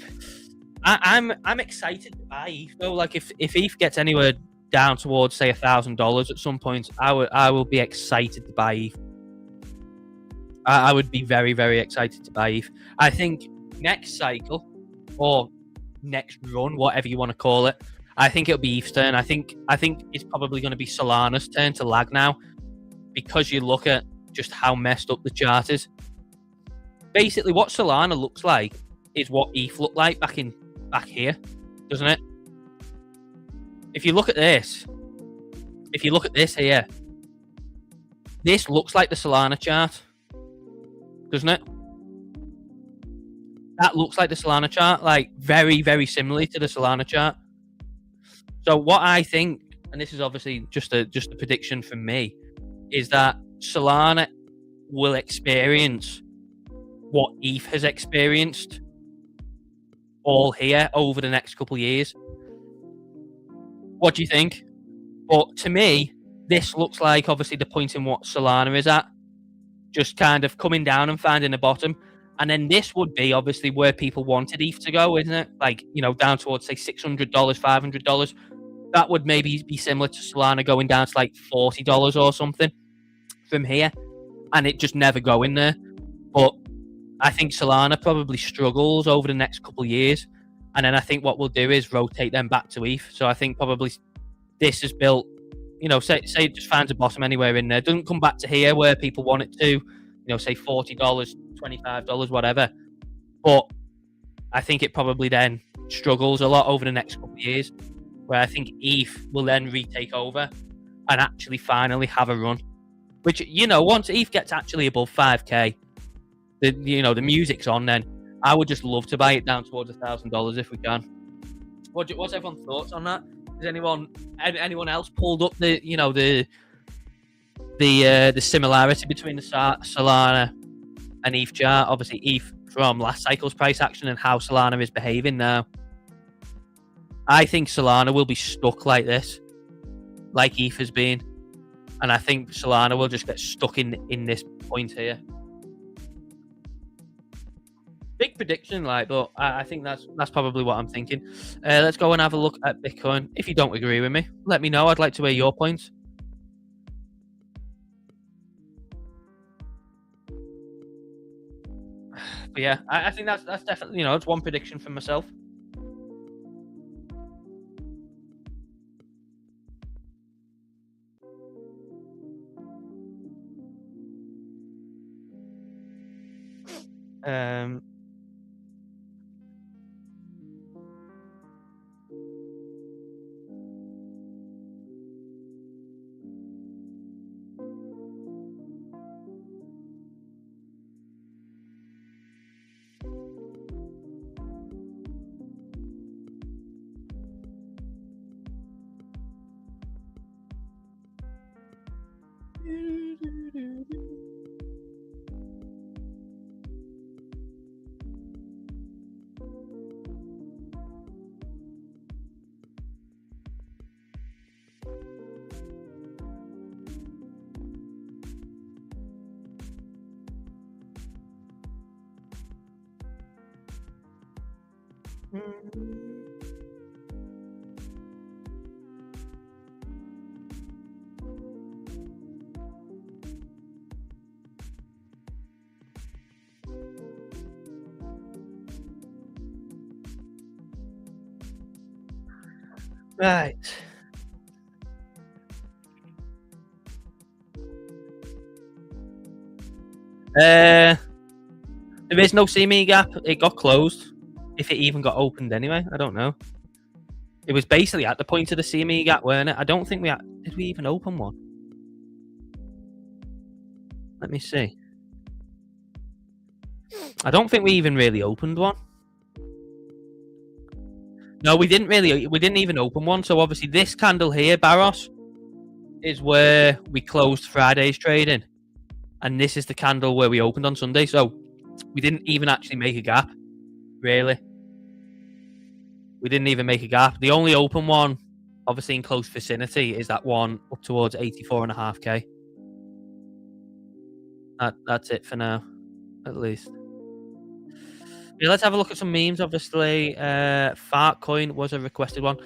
I'm excited to buy ETH though. Like if ETH gets anywhere down towards, say, $1,000 at some point, I will be excited to buy ETH. I would be very, very excited to buy ETH. I think next cycle or next run, whatever you want to call it, I think it'll be ETH's turn. I think it's probably going to be Solana's turn to lag now, because you look at just how messed up the chart is. Basically, what Solana looks like is what ETH looked like back here, doesn't it? If you look at this here, this looks like the Solana chart, doesn't it? That looks like the Solana chart, like very, very similarly to the Solana chart. So what I think, and this is obviously just a prediction from me, is that Solana will experience what ETH has experienced all here over the next couple of years. What do you think? But to me, this looks like obviously the point in what Solana is at, just kind of coming down and finding the bottom. And then this would be obviously where people wanted ETH to go, isn't it? Like, you know, down towards, say, $600, $500. That would maybe be similar to Solana going down to like $40 or something from here, and it just never going there. But I think Solana probably struggles over the next couple of years, and then I think what we'll do is rotate them back to ETH. So I think probably this is built, you know, say it just finds a bottom anywhere in there, doesn't come back to here where people want it to, you know, say $40, $25, whatever. But I think it probably then struggles a lot over the next couple of years, where I think ETH will then retake over and actually finally have a run. Which, you know, once ETH gets actually above 5k, the music's on then. I would just love to buy it down towards $1,000 if we can. What's everyone's thoughts on that? Has anyone else pulled up the similarity between the Solana and ETH chart? Obviously ETH from last cycle's price action and how Solana is behaving now. I think Solana will be stuck like this, like ETH has been. And I think Solana will just get stuck in this point here. Big prediction, like, but I think that's probably what I'm thinking. Let's go and have a look at Bitcoin. If you don't agree with me, let me know. I'd like to hear your points. But yeah, I think that's definitely, you know, it's one prediction from myself. Right. There is no CME gap. It got closed. If it even got opened anyway, I don't know. It was basically at the point of the CME gap, weren't it? I don't think did we even open one? Let me see. I don't think we even really opened one. No, we didn't even open one. So obviously this candle here, Barros, is where we closed Friday's trading. And this is the candle where we opened on Sunday. So we didn't even actually make a gap, really. We didn't even make a gap. The only open one, obviously in close vicinity, is that one up towards 84.5k. That's it for now, at least. Yeah, let's have a look at some memes. Obviously, Fart Coin was a requested one.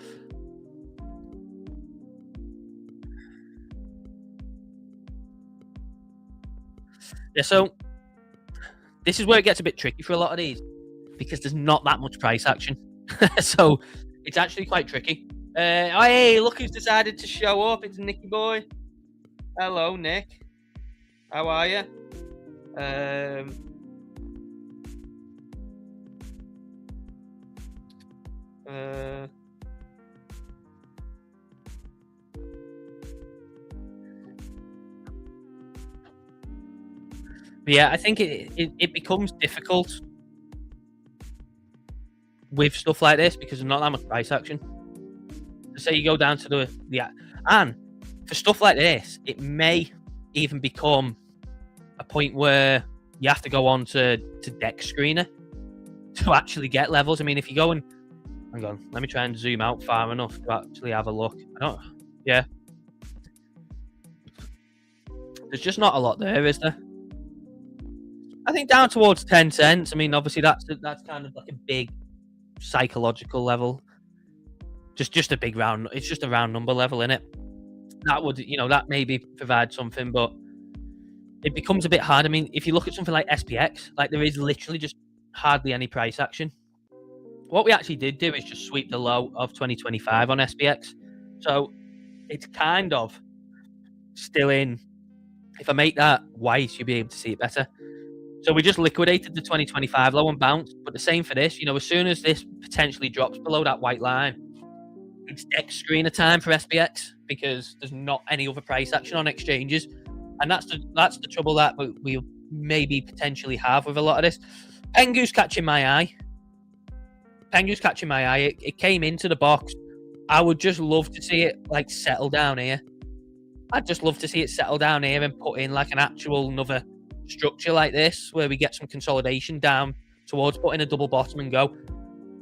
Yeah, so this is where it gets a bit tricky for a lot of these, because there's not that much price action. So it's actually quite tricky. Hey, look who's decided to show up. It's Nicky Boy. Hello, Nick. How are you? Yeah, I think it becomes difficult with stuff like this because there's not that much price action. So say you go down to and for stuff like this, it may even become a point where you have to go on to Dex Screener to actually get levels. I mean, if you go and hang on, let me try and zoom out far enough to actually have a look. Yeah, there's just not a lot there, is there? I think down towards 10 cents. I mean, obviously that's kind of like a big psychological level. Just a big round. It's just a round number level, in it. That would, that maybe provide something, but it becomes a bit hard. I mean, if you look at something like SPX, like there is literally just hardly any price action. What we actually did do is just sweep the low of 2025 on SPX. So it's kind of still in. If I make that white, you'll be able to see it better. So we just liquidated the 2025 low and bounced. But the same for this. As soon as this potentially drops below that white line, it's Dex Screener time for SPX because there's not any other price action on exchanges. And that's the trouble that we maybe potentially have with a lot of this. Pengu's catching my eye. It came into the box. I would just love to see it like settle down here. I'd just love to see it settle down here and put in like an actual another structure like this where we get some consolidation down towards putting a double bottom and go.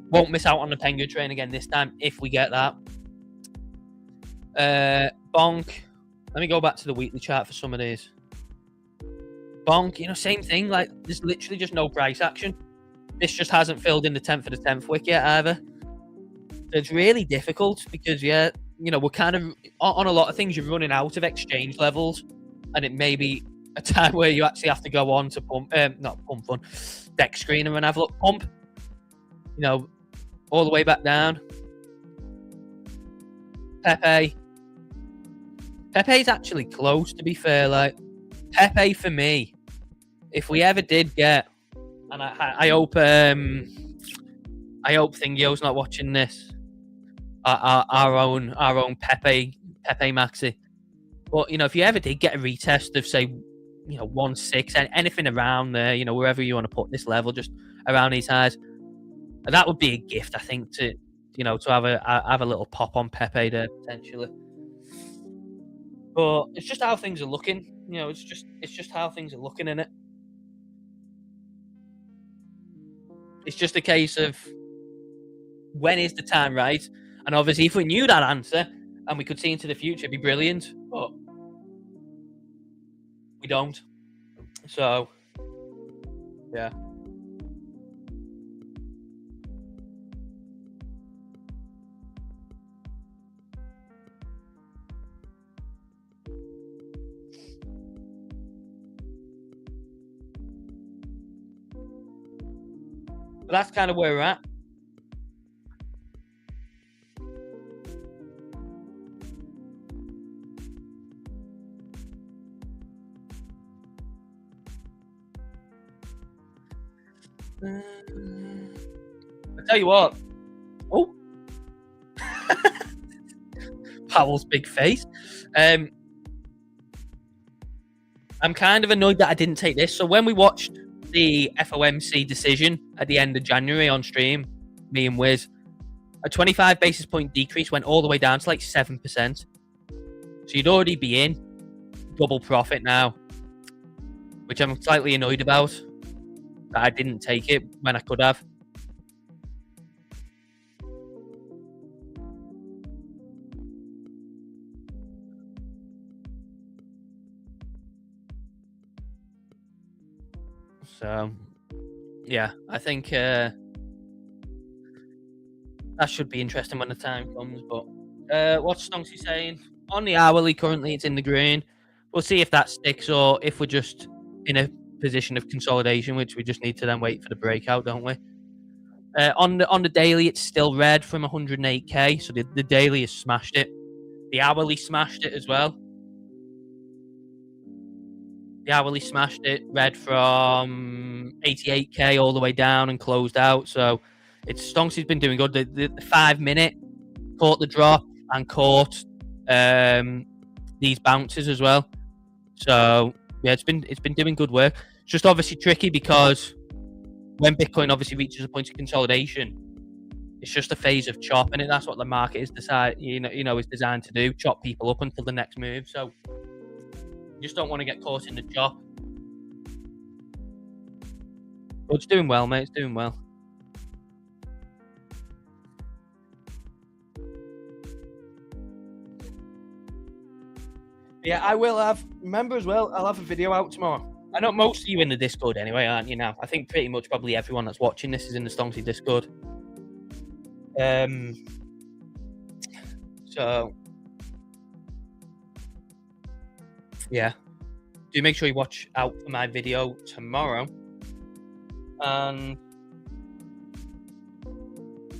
Won't miss out on the Pengu train again this time if we get that. Bonk. Let me go back to the weekly chart for some of these. Bonk, same thing. Like, there's literally just no price action. This just hasn't filled in the 10th for the 10th wick yet either. So it's really difficult because, we're kind of, on a lot of things, you're running out of exchange levels. And it may be a time where you actually have to go on to Dex Screener and have a look. Pump. All the way back down. Pepe's actually close, to be fair. Like, Pepe for me, if we ever did get, and I hope Thingio's not watching this. Our own Pepe Maxi. But if you ever did get a retest of say, 1.6 anything around there, wherever you want to put this level, just around these highs, that would be a gift, I think, to have a little pop on Pepe there potentially. But it's just how things are looking. It's just how things are looking in it. It's just a case of when is the time right? And obviously, if we knew that answer and we could see into the future, it'd be brilliant. But we don't. So, yeah. But that's kind of where we're at. I tell you what. Oh. Powell's big face. I'm kind of annoyed that I didn't take this. So when we watched the FOMC decision at the end of January on stream, me and Wiz, a 25 basis point decrease went all the way down to like 7%. So you'd already be in double profit now, which I'm slightly annoyed about, that I didn't take it when I could have. So, yeah, I think that should be interesting when the time comes. But what's Stonksy saying? On the hourly, currently it's in the green. We'll see if that sticks or if we're just in a position of consolidation, which we just need to then wait for the breakout, don't we? On the daily, it's still red from 108k, so the daily has smashed it. The hourly smashed it as well. The hourly smashed it, red from 88k all the way down and closed out. So Stonksy's been doing good. The 5 minute caught the drop and caught these bounces as well. So yeah, it's been doing good work. It's just obviously tricky because when Bitcoin obviously reaches a point of consolidation, it's just a phase of chopping it. That's what the market is is designed to do: chop people up until the next move. So you just don't want to get caught in the chop. But it's doing well, mate. It's doing well. Yeah, I will have. Remember as well, I'll have a video out tomorrow. I know most of you in the Discord anyway, aren't you now? I think pretty much probably everyone that's watching this is in the Stonksy Discord. So yeah, do make sure you watch out for my video tomorrow. And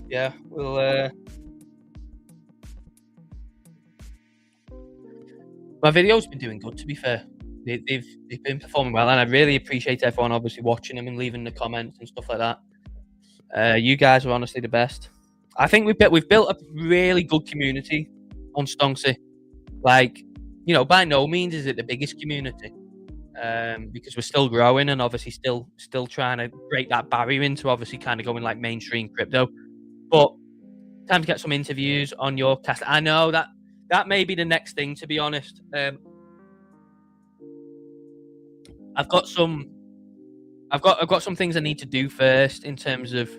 yeah, we'll my video's been doing good, to be fair. They've been performing well, and I really appreciate everyone obviously watching them and leaving the comments and stuff like that. You guys are honestly the best. I think we've built a really good community on Stonksy. Like, by no means is it the biggest community, because we're still growing and obviously still trying to break that barrier into obviously kind of going like mainstream crypto. But time to get some interviews on your cast. I know that may be the next thing, to be honest. I've got some things I need to do first in terms of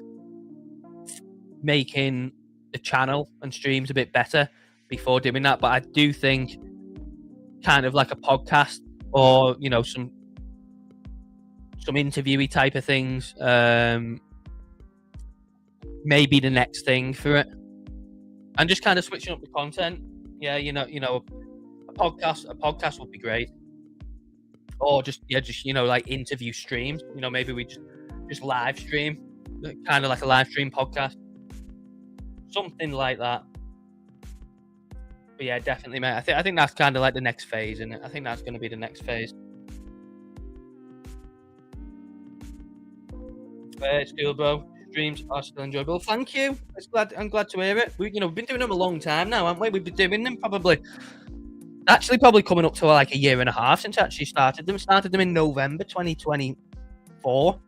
making the channel and streams a bit better before doing that. But I do think kind of like a podcast or some interviewee type of things may be the next thing for it. And just kind of switching up the content. Yeah, a podcast would be great. Or just like interview streams. Maybe we just live stream, kind of like a live stream podcast, something like that. But yeah, definitely, mate. I think that's kind of like the next phase, isn't it? I think that's going to be the next phase. It's cool, bro. Streams are still enjoyable. Thank you. I'm glad to hear it. We've been doing them a long time now, haven't we? We've been doing them probably coming up to like a year and a half since I actually started them. Started them in November 2024.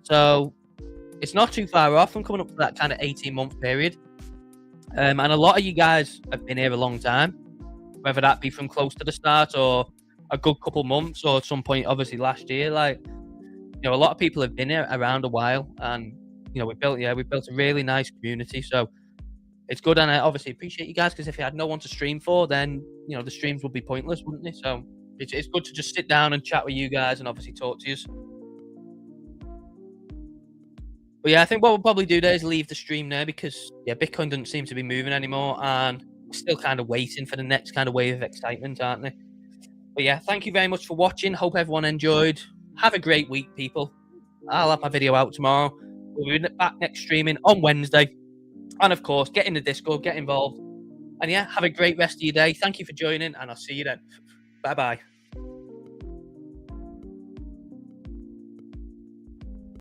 So it's not too far off from coming up to that kind of 18-month period. And a lot of you guys have been here a long time, whether that be from close to the start or a good couple months or at some point, obviously last year. Like, a lot of people have been here around a while, and we've built a really nice community. So it's good, and I obviously appreciate you guys, because if you had no one to stream for, then the streams would be pointless, wouldn't they? So it's good to just sit down and chat with you guys and obviously talk to you. But yeah, I think what we'll probably do there is leave the stream there, because Bitcoin doesn't seem to be moving anymore, and we're still kind of waiting for the next kind of wave of excitement, aren't they? But yeah, thank you very much for watching. Hope everyone enjoyed. Have a great week, people. I'll have my video out tomorrow. We'll be back next streaming on Wednesday. And of course, get in the Discord, get involved. And yeah, have a great rest of your day. Thank you for joining, and I'll see you then. Bye-bye.